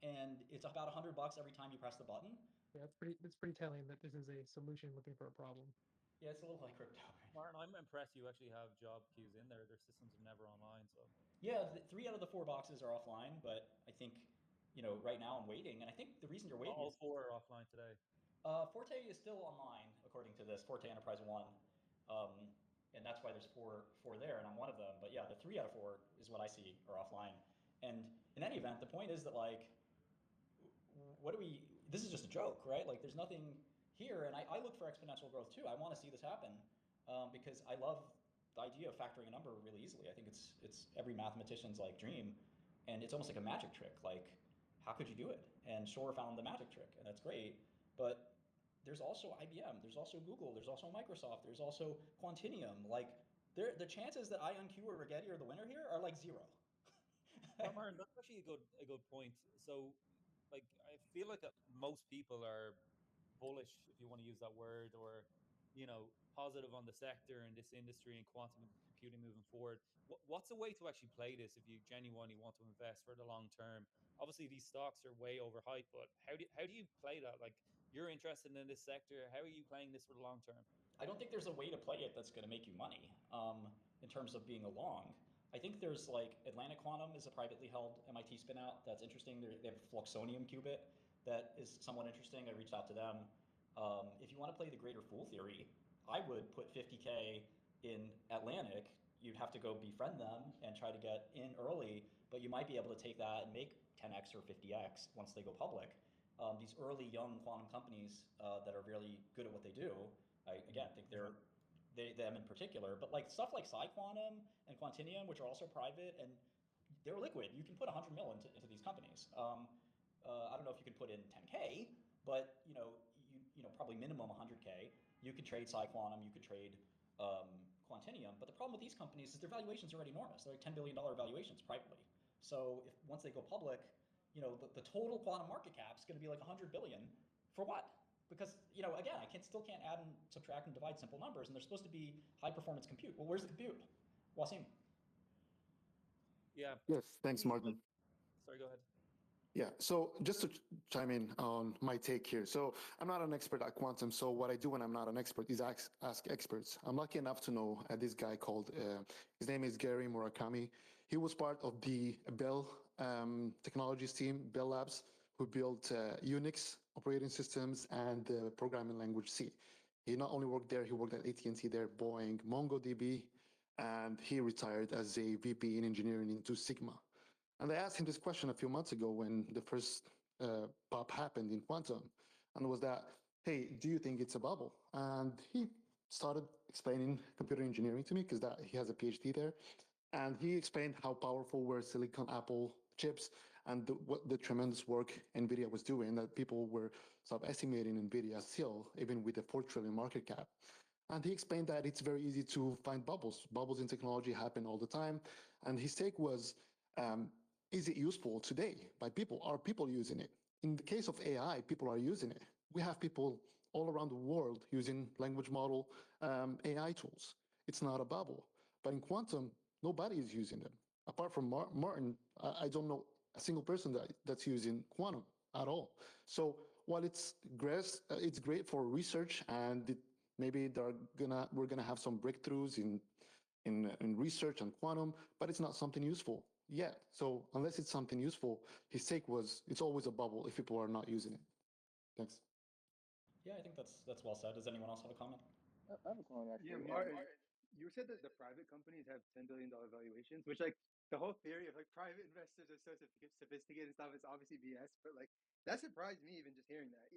And it's about $100 every time you press the button. Yeah, it's pretty telling that this is a solution looking for a problem. Yeah, it's a little like crypto. Martin, I'm impressed you actually have job queues in there. Their systems are never online, so. Yeah, 3 out of the 4 boxes are offline, but I think, right now I'm waiting, and I think the reason you're waiting all 4 are offline today. Forte is still online, according to this, Forte Enterprise 1. And that's why there's four there, and I'm one of them. But yeah, the 3 out of 4 is what I see are offline. And in any event, the point is that, this is just a joke, right? There's nothing here, and I look for exponential growth too. I want to see this happen because I love the idea of factoring a number really easily. I think it's every mathematician's dream, and it's almost like a magic trick. How could you do it? And Shor found the magic trick, and that's great. But there's also IBM, there's also Google, there's also Microsoft, there's also Quantinium. The chances that IonQ or Rigetti are the winner here are 0. Martin, that's actually a good point. So, I feel like most people are bullish, if you want to use that word, or positive on the sector and this industry and quantum computing moving forward. What's a way to actually play this if you genuinely want to invest for the long term? Obviously, these stocks are way overhyped, but how do you play that? You're interested in this sector. How are you playing this for the long term? I don't think there's a way to play it that's going to make you money in terms of being a long. I think there's Atlantic Quantum is a privately held MIT spinout that's interesting. They have a Fluxonium qubit that is somewhat interesting. I reached out to them. If you want to play the greater fool theory, I would put 50K in Atlantic. You'd have to go befriend them and try to get in early, but you might be able to take that and make 10x or 50x once they go public. These early young quantum companies that are really good at what they do, I again think them in particular, but stuff like PsiQuantum and Quantinium, which are also private, and they're liquid. You can put 100 mil into these companies. I don't know if you can put in 10K, but probably minimum 100K. You could trade PsiQuantum, you could trade Quantinium, but the problem with these companies is their valuations are already enormous. They're $10 billion valuations privately. So once they go public, the total quantum market cap is going to be 100 billion. For what? Because again, I still can't add and subtract and divide simple numbers, and they're supposed to be high performance compute. Well, where's the compute? Wasim. Yeah. Yes, thanks, Martin. Sorry, go ahead. Yeah, so just to chime in on my take here. So I'm not an expert at quantum. So what I do when I'm not an expert is ask experts. I'm lucky enough to know this guy called, his name is Gary Murakami. He was part of the Bell Technologies team, Bell Labs, who built Unix operating systems and the programming language C. He not only worked there, he worked at AT&T there, Boeing, MongoDB, and he retired as a VP in engineering into Sigma. And I asked him this question a few months ago when the first pop happened in quantum, and was that, hey, do you think it's a bubble? And he started explaining computer engineering to me because that he has a PhD there, and he explained how powerful were Silicon Apple chips and what the tremendous work NVIDIA was doing, that people were subestimating NVIDIA still, even with a 4 trillion market cap. And he explained that it's very easy to find bubbles. Bubbles in technology happen all the time. And his take was, um, is it useful today by people? Are people using it? In the case of AI, people are using it. We have people all around the world using language model AI tools. It's not a bubble. But in quantum, nobody is using them. Apart from Martin, I don't know a single person that's using quantum at all. So while it's great for research and maybe we're gonna have some breakthroughs in research and quantum, but it's not something useful yet. So unless it's something useful, his take was it's always a bubble if people are not using it. Thanks. Yeah, I think that's well said. Does anyone else have a comment? I have a comment actually. Yeah, Martin, you said that the private companies have $10 billion valuations, which like the whole theory of like private investors are so sophisticated and stuff is obviously BS. But like that surprised me even just hearing that,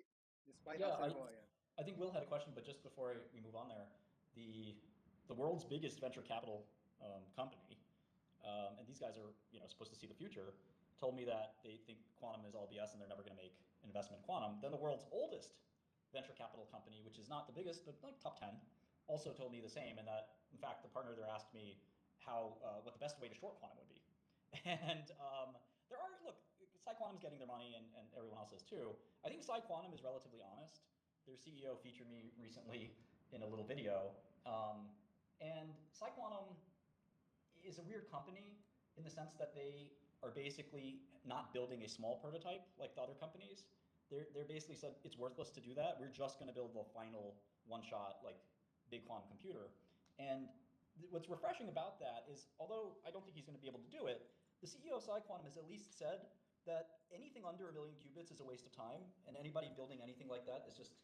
despite how Yeah, cynical I am. I think Will had a question, but just before we move on there, the world's biggest venture capital company, and these guys are supposed to see the future, told me that they think quantum is all BS and they're never going to make an investment in quantum. Then the world's oldest venture capital company, which is not the biggest but like top 10, also told me the same, and that in fact the partner there asked me how what the best way to short quantum would be, and there are look. PsiQuantum's getting their money, and everyone else is too. I think PsiQuantum is relatively honest. Their CEO featured me recently in a little video, and PsiQuantum is a weird company in the sense that they are basically not building a small prototype like the other companies. They're basically said it's worthless to do that. We're just going to build the final one-shot like big quantum computer. And what's refreshing about that is, although I don't think he's going to be able to do it, the CEO of PsiQuantum has at least said that anything under 1 million qubits is a waste of time, and anybody building anything like that is just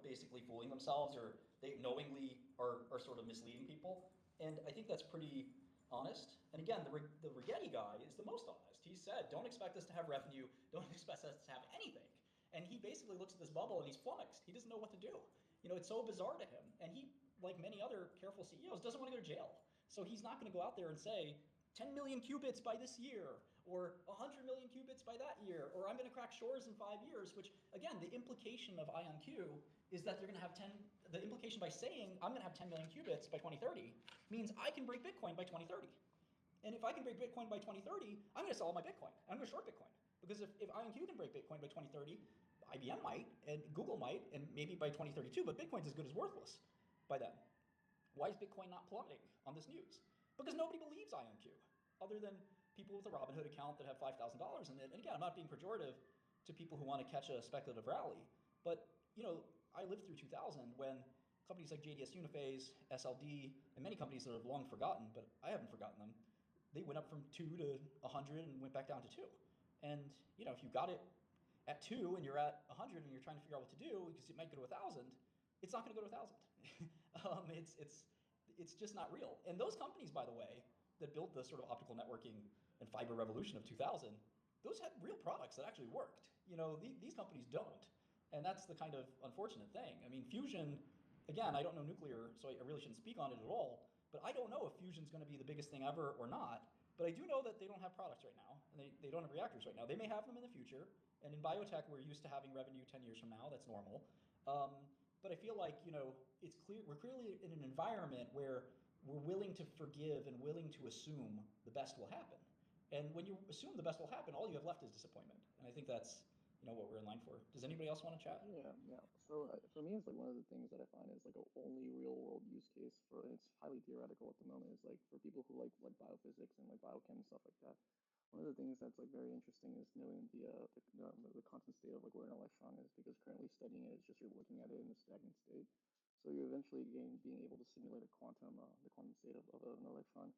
basically fooling themselves, or they knowingly are sort of misleading people. And I think that's pretty honest. And again, the Rigetti guy is the most honest. He said, don't expect us to have revenue, don't expect us to have anything. And he basically looks at this bubble and he's flummoxed. He doesn't know what to do. It's so bizarre to him. And he, like many other careful CEOs, doesn't want to go to jail. So he's not going to go out there and say, 10 million qubits by this year, or 100 million qubits by that year, or I'm going to crack Shor's in 5 years, which, again, the implication of IonQ is that they're going to have the implication by saying I'm going to have 10 million qubits by 2030 means I can break Bitcoin by 2030. And if I can break Bitcoin by 2030, I'm going to sell all my Bitcoin. I'm going to short Bitcoin. Because if IonQ can break Bitcoin by 2030, IBM might, and Google might, and maybe by 2032, but Bitcoin's as good as worthless by then. Why is Bitcoin not plummeting on this news? Because nobody believes IonQ, other than people with a Robinhood account that have $5,000 in it. And again, I'm not being pejorative to people who want to catch a speculative rally, but I lived through 2000 when companies like JDS Uniphase, SLD, and many companies that have long forgotten, but I haven't forgotten them, they went up from 2 to 100 and went back down to 2. And if you got it at 2 and you're at 100 and you're trying to figure out what to do because it might go to 1,000, it's not going to go to 1,000. It's just not real. And those companies, by the way, that built the sort of optical networking and fiber revolution of 2000, those had real products that actually worked. These companies don't. And that's the kind of unfortunate thing. I mean, fusion, again, I don't know nuclear, so I really shouldn't speak on it at all. But I don't know if fusion's going to be the biggest thing ever or not. But I do know that they don't have products right now, and they don't have reactors right now. They may have them in the future. And in biotech, we're used to having revenue 10 years from now. That's normal. But I feel like, it's clear we're clearly in an environment where we're willing to forgive and willing to assume the best will happen. And when you assume the best will happen, all you have left is disappointment. And I think that's what we're in line for. Does anybody else want to chat? Yeah. So for me, it's like one of the things that I find is like a only real world use case for, and it's highly theoretical at the moment, is like for people who like biophysics and like biochem and stuff like that. One of the things that's like very interesting is knowing the constant state of like where an electron is, because currently studying it is just you're looking at it in a stagnant state. So you're eventually being able to simulate the quantum state of an electron.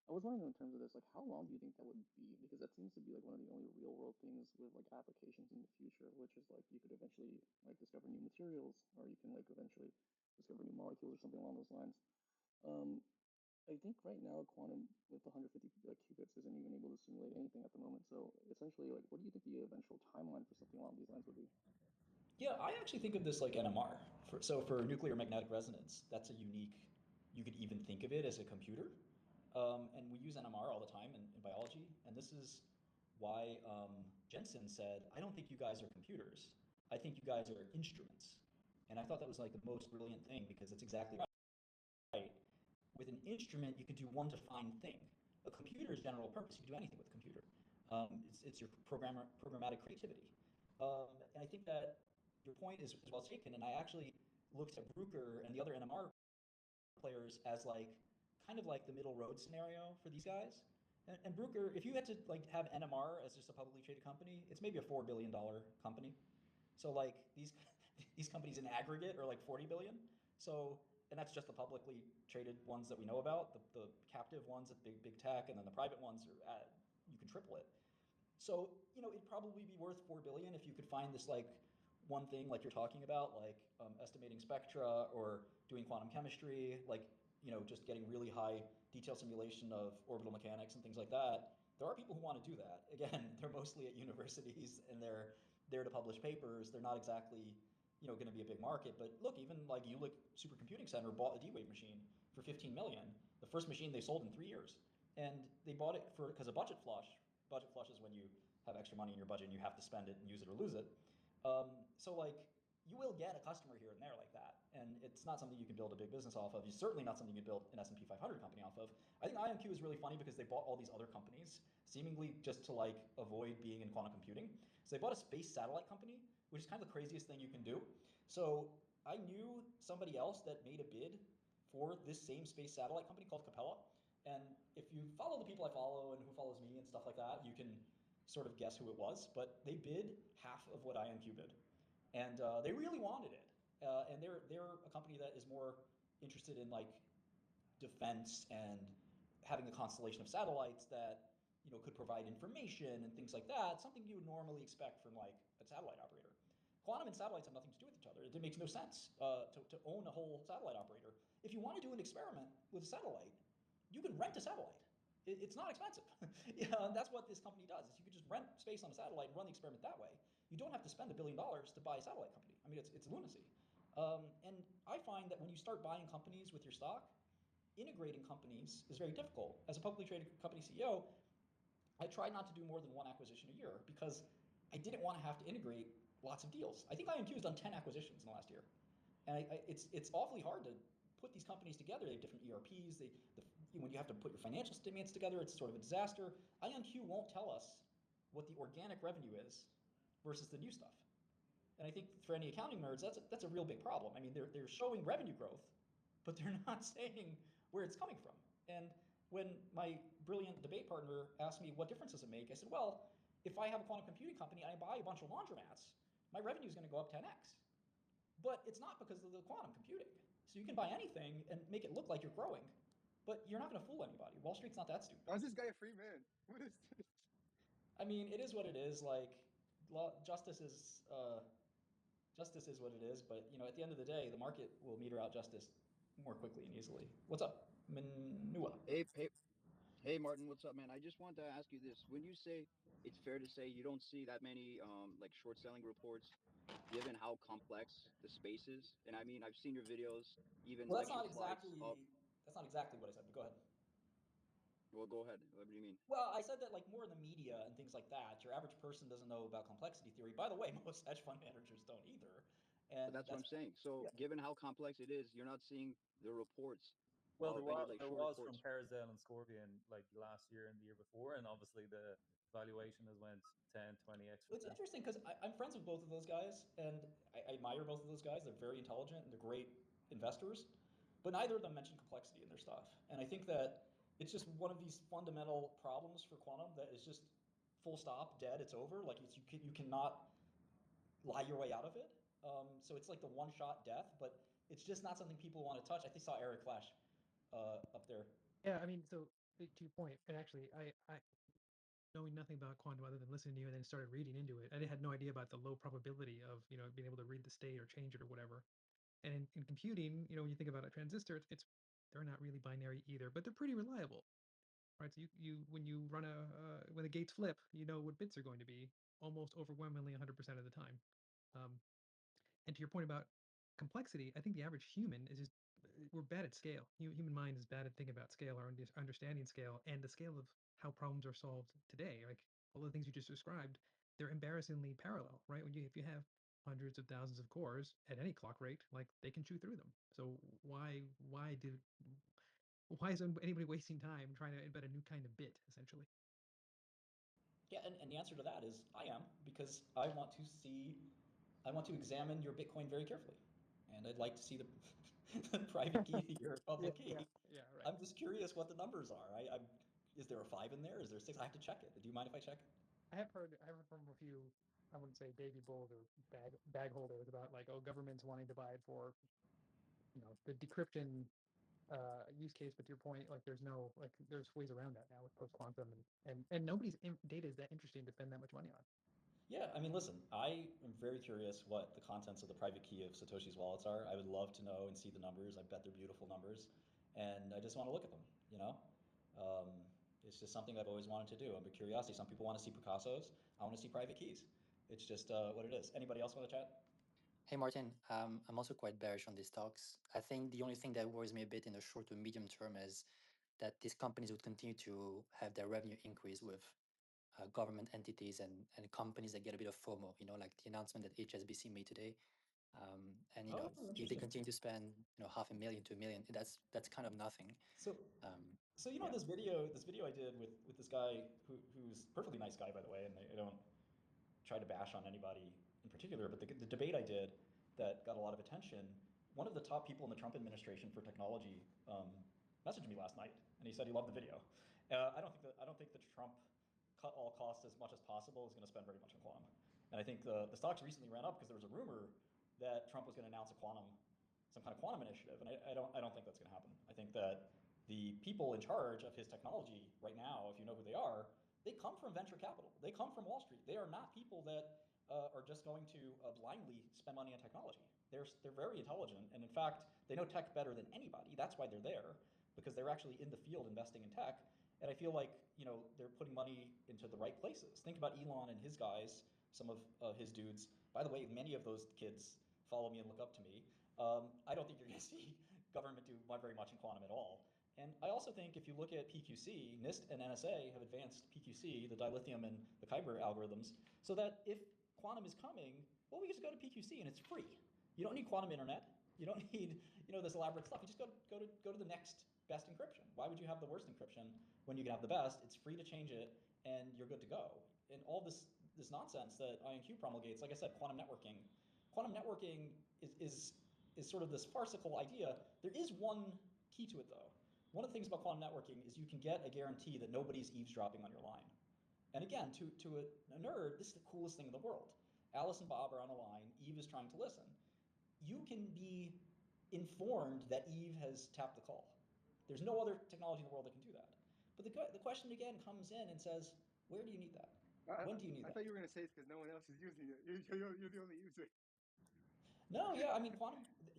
I was wondering in terms of this, like how long do you think that would be? Because that seems to be like one of the only real world things with like applications in the future, which is like you could eventually like discover new materials, or you can like eventually discover new molecules or something along those lines. Um, I think right now quantum with 150 qubits isn't even able to simulate anything at the moment. So essentially, like, what do you think the eventual timeline for something along these lines would be? Yeah, I actually think of this like NMR. So for nuclear magnetic resonance, that's a unique. You could even think of it as a computer, and we use NMR all the time in biology. And this is why Jensen said, "I don't think you guys are computers. I think you guys are instruments." And I thought that was like the most brilliant thing because it's exactly right. With an instrument, you can do one defined thing. A computer is general purpose. You can do anything with a computer. It's your programmatic creativity. And I think that your point is well taken. And I actually looked at Bruker and the other NMR players as like kind of like the middle road scenario for these guys. And Bruker, if you had to like have NMR as just a publicly traded company, it's maybe a $4 billion company. So like these companies in aggregate are like 40 billion. So and that's just the publicly traded ones that we know about. The captive ones at big tech, and then the private ones are at, you can triple it. So it'd probably be worth 4 billion if you could find this like one thing like you're talking about, like estimating spectra or doing quantum chemistry, like just getting really high detail simulation of orbital mechanics and things like that. There are people who want to do that. Again, they're mostly at universities and they're there to publish papers. They're not exactly going to be a big market. But look, even like Jülich Supercomputing Center bought a D-Wave machine for 15 million. The first machine they sold in 3 years, and they bought it for because of budget flush. Budget flush is when you have extra money in your budget and you have to spend it and use it or lose it. So like you will get a customer here and there like that, and it's not something you can build a big business off of. It's certainly not something you can build an S&P 500 company off of. I think IonQ is really funny because they bought all these other companies seemingly just to like avoid being in quantum computing. So they bought a space satellite company, which is kind of the craziest thing you can do. So I knew somebody else that made a bid for this same space satellite company called Capella. And if you follow the people I follow and who follows me and stuff like that, you can sort of guess who it was. But they bid half of what IonQ bid, and they really wanted it. And they're a company that is more interested in like defense and having a constellation of satellites that could provide information and things like that. Something you would normally expect from like a satellite operator. Quantum and satellites have nothing to do with each other. It makes no sense to own a whole satellite operator. If you want to do an experiment with a satellite, you can rent a satellite. It's not expensive. Yeah, and that's what this company does. Is you could just rent space on a satellite and run the experiment that way. You don't have to spend $1 billion to buy a satellite company. I mean, it's lunacy. And I find that when you start buying companies with your stock, integrating companies is very difficult. As a publicly traded company CEO, I tried not to do more than one acquisition a year because I didn't want to have to integrate lots of deals. I think IonQ has done 10 acquisitions in the last year. And it's awfully hard to put these companies together. They have different ERPs. When you have to put your financial statements together, it's sort of a disaster. IonQ won't tell us what the organic revenue is versus the new stuff. And I think for any accounting nerds, that's a real big problem. I mean, they're showing revenue growth, but they're not saying where it's coming from. And when my brilliant debate partner asked me, what difference does it make? I said, well, if I have a quantum computing company and I buy a bunch of laundromats, my revenue is going to go up 10x. But it's not because of the quantum computing. So you can buy anything and make it look like you're growing, but you're not going to fool anybody. Wall Street's not that stupid. How's this guy a free man? What is this? I mean, it is what it is. Like, justice is what it is. But at the end of the day, the market will meter out justice more quickly and easily. What's up, Manua? Hey, Martin, what's up, man? I just wanted to ask you this. When you say it's fair to say you don't see that many like short selling reports, given how complex the space is, and I mean, I've seen your videos, even Well, that's lecture not slides of. exactly what I said. But go ahead. Well, go ahead. What do you mean? Well, I said that like more in the media and things like that. Your average person doesn't know about complexity theory. By the way, most hedge fund managers don't either. And But that's what I'm saying. So, yeah. given how complex it is, you're not seeing the reports. Well, of any like there short was reports. from Carousel and Scorpion like last year and the year before, and obviously the valuation has went 10, 20 extra. It's interesting because I'm friends with both of those guys, and I admire both of those guys. They're very intelligent and they're great investors, but neither of them mention complexity in their stuff. And I think that it's just one of these fundamental problems for quantum that is just full stop, dead, it's over. Like you cannot lie your way out of it. So it's like the one-shot death, but it's just not something people want to touch. I think I saw Eric Flash up there. Yeah, I mean, so to your point, and actually, I knowing nothing about quantum other than listening to you and then started reading into it, I had no idea about the low probability of being able to read the state or change it or whatever. And in computing, when you think about a transistor, they're not really binary either, but they're pretty reliable, right? So you when you run when the gates flip, you know what bits are going to be almost overwhelmingly 100% of the time. Um, and to your point about complexity, I think the average human is just we're bad at scale. Human mind is bad at thinking about scale or understanding scale and the scale of how problems are solved today. Like all the things you just described, they're embarrassingly parallel, right? If you have hundreds of thousands of cores at any clock rate, like they can chew through them. So why is anybody wasting time trying to embed a new kind of bit, essentially? Yeah, and the answer to that is I am, because I want to examine your Bitcoin very carefully, and I'd like to see the private key to your public key. Yeah, right. I'm just curious what the numbers are. Is there a 5 in there? Is there 6? I have to check it. Do you mind if I check it? I have heard from a few, I wouldn't say baby bulls or bag holders about like, oh, governments wanting to buy it for, the decryption use case. But to your point, like there's ways around that now with post quantum and nobody's data is that interesting to spend that much money on. Yeah, I mean, listen, I am very curious what the contents of the private key of Satoshi's wallets are. I would love to know and see the numbers. I bet they're beautiful numbers, and I just want to look at them. Um, it's just something I've always wanted to do. I'm a curiosity. Some people want to see Picassos. I want to see private keys. It's just what it is. Anybody else want to chat? Hey, Martin. I'm also quite bearish on these stocks. I think the only thing that worries me a bit in the short to medium term is that these companies would continue to have their revenue increase with government entities and companies that get a bit of FOMO, like the announcement that HSBC made today. And if they Interesting. continue to spend, $500,000 to $1 million, that's kind of nothing. So, Um, so yeah. this video I did with this guy who's a perfectly nice guy, by the way, and I don't try to bash on anybody in particular, but the debate I did that got a lot of attention, one of the top people in the Trump administration for technology messaged me last night, and he said he loved the video. I don't think that Trump cut all costs as much as possible is going to spend very much on quantum, and I think the stocks recently ran up because there was a rumor that Trump was going to announce some kind of quantum initiative, and I don't think that's going to happen. I think that the people in charge of his technology right now, if you know who they are, they come from venture capital. They come from Wall Street. They are not people that are just going to blindly spend money on technology. They're very intelligent, and in fact, they know tech better than anybody. That's why they're there, because they're actually in the field investing in tech. And I feel like they're putting money into the right places. Think about Elon and his guys, some of his dudes. By the way, many of those kids follow me and look up to me. I don't think you're going to see government do very much in quantum at all. And I also think if you look at PQC, NIST and NSA have advanced PQC, the dilithium and the Kyber algorithms, so that if quantum is coming, well, we just go to PQC and it's free. You don't need quantum internet. You don't need this elaborate stuff. You just go to the next best encryption. Why would you have the worst encryption when you can have the best? It's free to change it, and you're good to go. And all this nonsense that IonQ promulgates, like I said, quantum networking is sort of this farcical idea. There is one key to it, though. One of the things about quantum networking is you can get a guarantee that nobody's eavesdropping on your line. And again, to a nerd, this is the coolest thing in the world. Alice and Bob are on a line. Eve is trying to listen. You can be informed that Eve has tapped the call. There's no other technology in the world that can do that. But the question again comes in and says, where do you need that? When do you need that? I thought you were going to say it's because no one else is using it. You're the only user. No, yeah, I mean,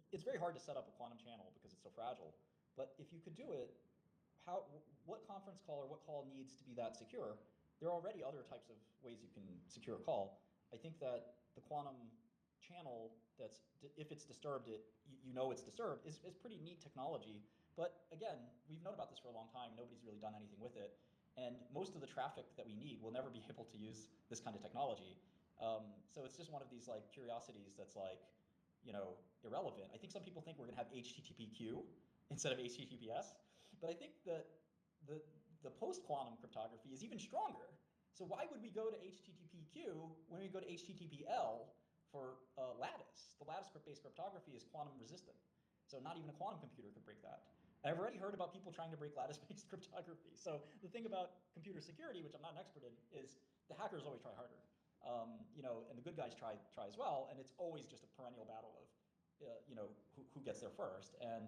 it's very hard to set up a quantum channel because it's so fragile. But if you could do it, what conference call or what call needs to be that secure? There are already other types of ways you can secure a call. I think that the quantum channel if it's disturbed, you know it's disturbed, is pretty neat technology. But again, we've known about this for a long time. Nobody's really done anything with it. And most of the traffic that we need will never be able to use this kind of technology. So it's just one of these curiosities that's irrelevant. I think some people think we're going to have HTTPQ instead of HTTPS, but I think that the post-quantum cryptography is even stronger. So why would we go to HTTPQ when we go to HTTPL for lattice? The lattice-based cryptography is quantum resistant, so not even a quantum computer could break that. And I've already heard about people trying to break lattice-based cryptography. So the thing about computer security, which I'm not an expert in, is the hackers always try harder. and the good guys try as well, and it's always just a perennial battle of, who gets there first. And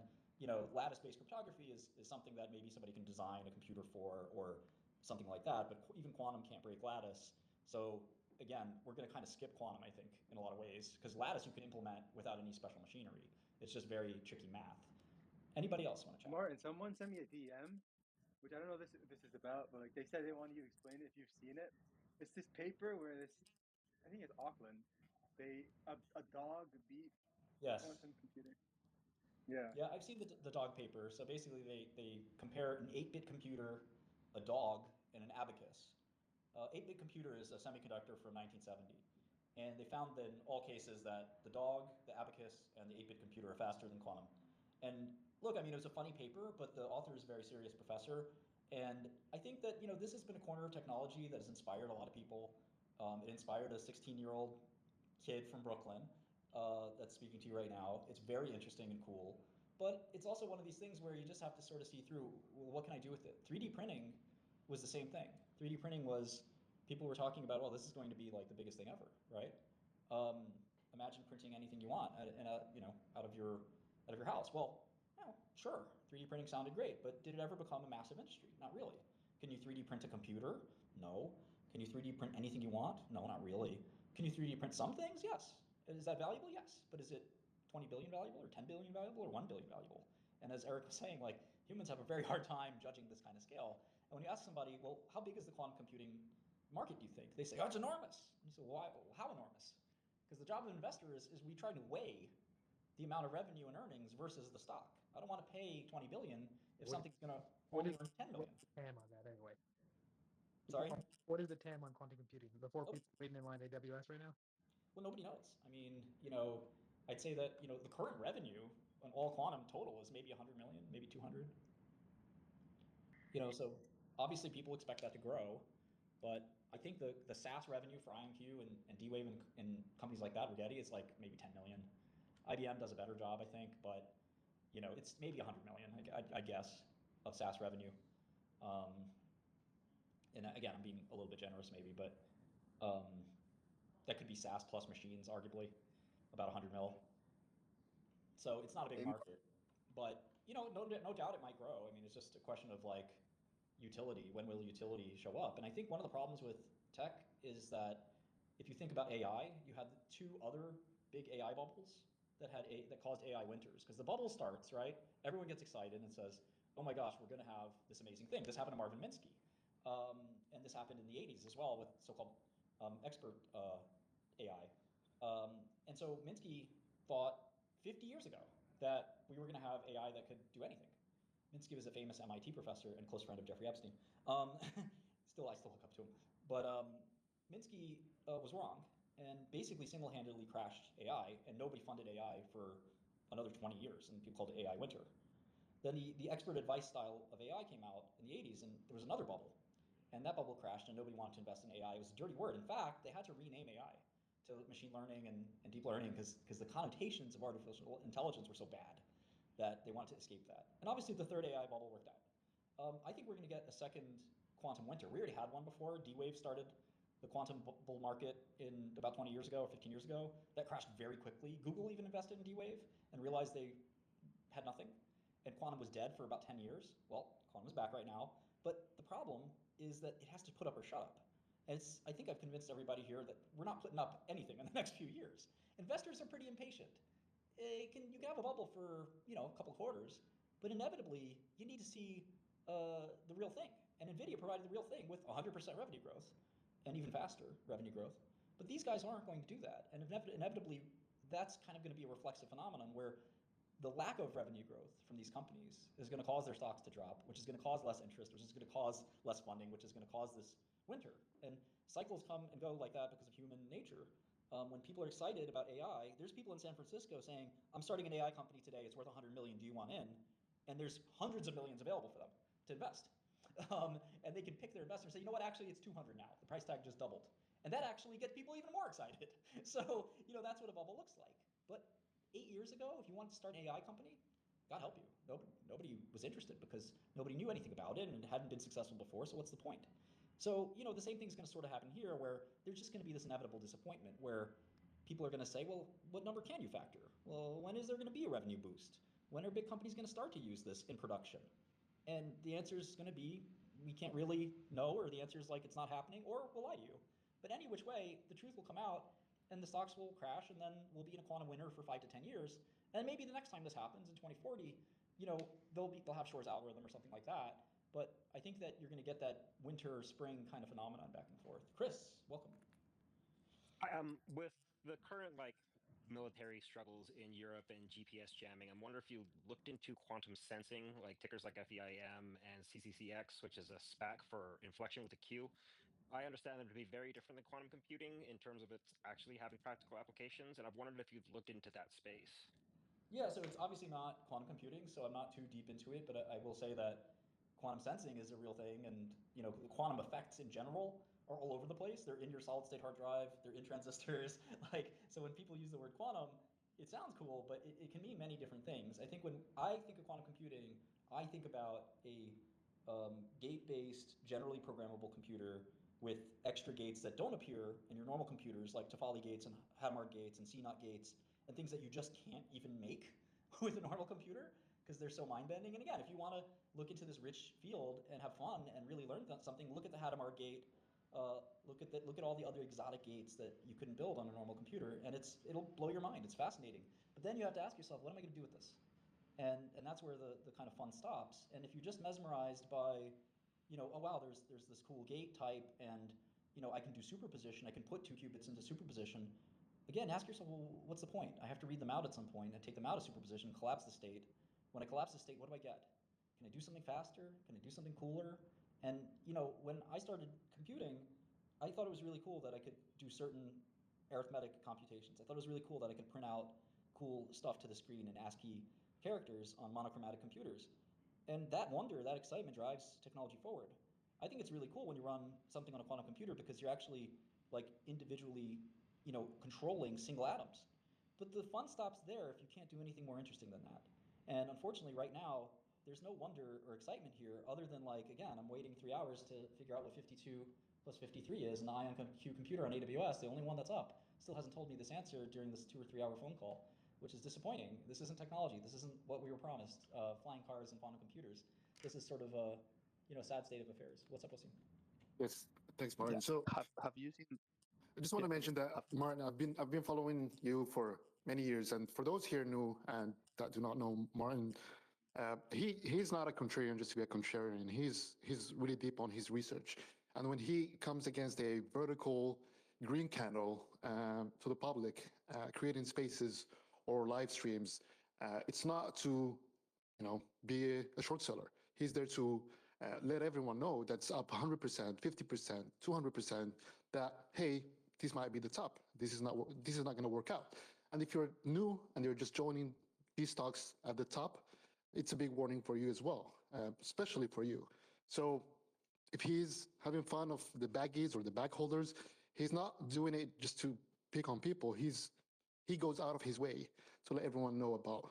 lattice-based cryptography is something that maybe somebody can design a computer for or something like that, but even quantum can't break lattice. So again, we're going to kind of skip quantum, I think, in a lot of ways, because lattice you can implement without any special machinery. It's just very tricky math. Anybody else want to chat? Martin, someone sent me a DM, which I don't know this is about, but like they said they wanted you to explain it if you've seen it. It's this paper where I think it's Auckland, a dog beat Yes. quantum computing. Yeah. Yeah, I've seen the dog paper. So basically, they compare an 8-bit computer, a dog, and an abacus. 8-bit computer is a semiconductor from 1970. And they found that in all cases that the dog, the abacus, and the 8-bit computer are faster than quantum. And look, I mean, it was a funny paper, but the author is a very serious professor. And I think that, this has been a corner of technology that has inspired a lot of people. It inspired a 16-year-old kid from Brooklyn that's speaking to you right now. It's very interesting and cool. But it's also one of these things where you just have to sort of see through, well, what can I do with it? 3D printing was the same thing. 3D printing was, people were talking about, well, this is going to be like the biggest thing ever, right? Imagine printing anything you want, out of your house. Well, sure, 3D printing sounded great, but did it ever become a massive industry? Not really. Can you 3D print a computer? No. Can you 3D print anything you want? No, not really. Can you 3D print some things? Yes. Is that valuable? Yes. But is it 20 billion valuable, or 10 billion valuable, or 1 billion valuable? And as Eric was saying, like, humans have a very hard time judging this kind of scale. And when you ask somebody, well, how big is the quantum computing market, do you think? They say, oh, it's enormous. And you say, well, why? Well, how enormous? Because the job of an investor is we try to weigh the amount of revenue and earnings versus the stock. I don't want to pay 20 billion if something's going to only earn 10 million. What's the TAM on that anyway? Sorry? What is the TAM on quantum computing? Before Oh. people waiting in line at AWS right now? Well, nobody knows. I mean, I'd say that, the current revenue on all quantum total is maybe 100 million, maybe 200. So obviously people expect that to grow, but I think the SaaS revenue for IonQ and D-Wave and companies like that, Rigetti, is like maybe 10 million. IBM does a better job, I think, but it's maybe 100 million, I guess, of SaaS revenue. And again, I'm being a little bit generous maybe, but that could be SaaS plus machines, arguably, about 100 mil. So it's not a big market, but no doubt it might grow. I mean, it's just a question of like utility. When will utility show up? And I think one of the problems with tech is that if you think about AI, you had 2 other big AI bubbles that caused AI winters. Because the bubble starts, right? Everyone gets excited and says, oh my gosh, we're going to have this amazing thing. This happened to Marvin Minsky. And this happened in the 80s as well with so-called expert AI. And so Minsky thought 50 years ago that we were going to have AI that could do anything. Minsky was a famous MIT professor and close friend of Jeffrey Epstein. I still look up to him. But Minsky was wrong and basically single-handedly crashed AI, and nobody funded AI for another 20 years, and people called it AI winter. Then the expert advice style of AI came out in the 80s, and there was another bubble. And that bubble crashed, and nobody wanted to invest in AI. It was a dirty word. In fact, they had to rename AI to machine learning and deep learning because the connotations of artificial intelligence were so bad that they wanted to escape that. And obviously, the third AI bubble worked out. I think we're going to get a second quantum winter. We already had one before. D-Wave started the quantum bull market in about 20 years ago or 15 years ago. That crashed very quickly. Google even invested in D-Wave and realized they had nothing. And quantum was dead for about 10 years. Well, quantum is back right now. But the problem is that it has to put up or shut up. And I think I've convinced everybody here that we're not putting up anything in the next few years. Investors are pretty impatient. You can have a bubble for a couple quarters, but inevitably you need to see the real thing. And NVIDIA provided the real thing with 100% revenue growth and even faster revenue growth. But these guys aren't going to do that. And inevitably, that's kind of going to be a reflexive phenomenon where the lack of revenue growth from these companies is going to cause their stocks to drop, which is going to cause less interest, which is going to cause less funding, which is going to cause this winter. And cycles come and go like that because of human nature. When people are excited about AI, there's people in San Francisco saying, I'm starting an AI company today, it's worth 100 million, do you want in? And there's hundreds of millions available for them to invest. And they can pick their investor and say, you know what, actually it's 200 now. The price tag just doubled. And that actually gets people even more excited. So, that's what a bubble looks like. But 8 years ago, if you wanted to start an AI company, God help you. Nobody was interested because nobody knew anything about it and it hadn't been successful before, so what's the point? So, the same thing's going to sort of happen here, where there's just going to be this inevitable disappointment where people are going to say, well, what number can you factor? Well, when is there going to be a revenue boost? When are big companies going to start to use this in production? And the answer is going to be, we can't really know, or the answer is like, it's not happening, or we'll lie to you. But any which way, the truth will come out, and the stocks will crash, and then we'll be in a quantum winter for 5 to 10 years. And maybe the next time this happens in 2040, they'll have Shor's algorithm or something like that. But I think that you're going to get that winter spring kind of phenomenon back and forth. Chris, welcome. With the current military struggles in Europe and GPS jamming, I'm wondering if you looked into quantum sensing, like tickers like FEIM and CCCX, which is a SPAC for inflection with a Q. I understand them to be very different than quantum computing in terms of it's actually having practical applications, and I've wondered if you've looked into that space. Yeah, so it's obviously not quantum computing, so I'm not too deep into it, but I will say that quantum sensing is a real thing, and quantum effects in general are all over the place. They're in your solid state hard drive, they're in transistors. So when people use the word quantum, it sounds cool, but it can mean many different things. I think when I think of quantum computing, I think about a gate-based, generally programmable computer with extra gates that don't appear in your normal computers, like Toffoli gates and Hadamard gates and CNOT gates, and things that you just can't even make with a normal computer because they're so mind-bending. And again, if you want to look into this rich field and have fun and really learn something, look at the Hadamard gate. Look at all the other exotic gates that you couldn't build on a normal computer, and it'll blow your mind. It's fascinating. But then you have to ask yourself, what am I going to do with this? And that's where the kind of fun stops. And if you're just mesmerized by, oh wow, there's this cool gate type, and I can do superposition. I can put 2 qubits into superposition. Again, ask yourself, well, what's the point? I have to read them out at some point and take them out of superposition, collapse the state. When I collapse the state, what do I get? Can I do something faster? Can I do something cooler? And when I started computing, I thought it was really cool that I could do certain arithmetic computations. I thought it was really cool that I could print out cool stuff to the screen in ASCII characters on monochromatic computers. And that wonder, that excitement drives technology forward. I think it's really cool when you run something on a quantum computer because you're actually individually controlling single atoms. But the fun stops there if you can't do anything more interesting than that. And unfortunately, right now, there's no wonder or excitement here other than again, I'm waiting 3 hours to figure out what 52 plus 53 is, and the IonQ computer on AWS, the only one that's up, still hasn't told me this answer during this 2 or 3 hour phone call, which is disappointing. This isn't technology. This isn't what we were promised, flying cars and quantum computers. This is sort of a sad state of affairs. What's up, Wasim? Yes, thanks, Martin. Yeah. So Have you seen? I just want to mention that, Martin, I've been following you for many years, and for those here new and that do not know Martin, he's not a contrarian just to be a contrarian. He's really deep on his research, and when he comes against a vertical green candle to the public, creating spaces or live streams, it's not to be a short seller. He's there to let everyone know that's up 100%, 50%, 200%. That hey, this might be the top. This is not going to work out. And if you're new and you're just joining these stocks at the top, it's a big warning for you as well, especially for you. So if he's having fun of the baggies or the bag holders, he's not doing it just to pick on people. He goes out of his way to let everyone know about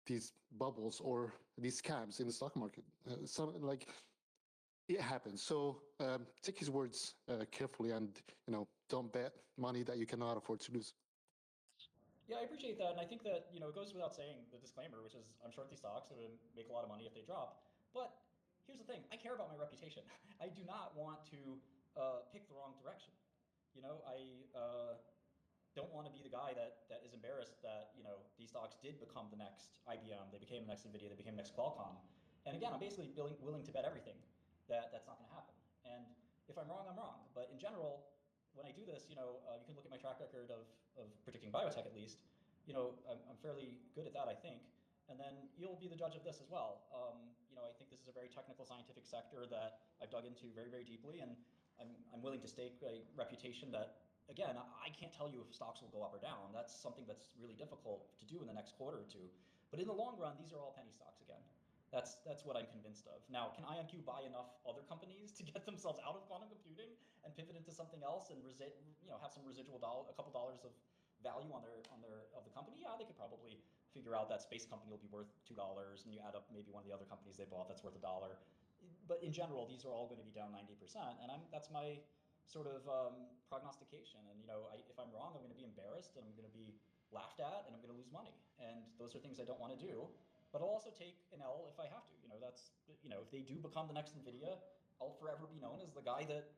these bubbles or these scams in the stock market. It happens. So take his words carefully, and don't bet money that you cannot afford to lose. Yeah, I appreciate that, and I think that it goes without saying the disclaimer, which is I'm short these stocks and would make a lot of money if they drop. But here's the thing: I care about my reputation. I do not want to pick the wrong direction. I don't want to be the guy that is embarrassed that these stocks did become the next IBM, they became the next NVIDIA, they became the next Qualcomm. And again, I'm basically willing to bet everything that's not going to happen. And if I'm wrong, I'm wrong. But in general, when I do this, you can look at my track record of predicting biotech at least. I'm fairly good at that, I think. And then you'll be the judge of this as well. I think this is a very technical, scientific sector that I've dug into very, very deeply, and I'm willing to stake a reputation that, again, I can't tell you if stocks will go up or down. That's something that's really difficult to do in the next quarter or two. But in the long run, these are all penny stocks again. That's what I'm convinced of. Now, can IonQ buy enough other companies to get themselves out of quantum computing and pivot into something else and have some residual a couple dollars of value on the company? Yeah, they could probably figure out that space company will be worth $2, and you add up maybe one of the other companies they bought that's worth $1. but in general, these are all going to be down 90%, and that's my sort of prognostication. And if I'm wrong, I'm going to be embarrassed, and I'm going to be laughed at, and I'm going to lose money. And those are things I don't want to do. But I'll also take an L if I have to. If they do become the next NVIDIA, I'll forever be known as the guy that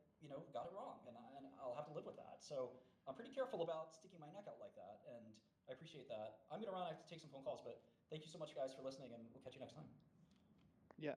got it wrong, and I'll have to live with that. So I'm pretty careful about sticking my neck out like that, and I appreciate that. I'm going to run. I have to take some phone calls, but thank you so much, guys, for listening, and we'll catch you next time. Yeah,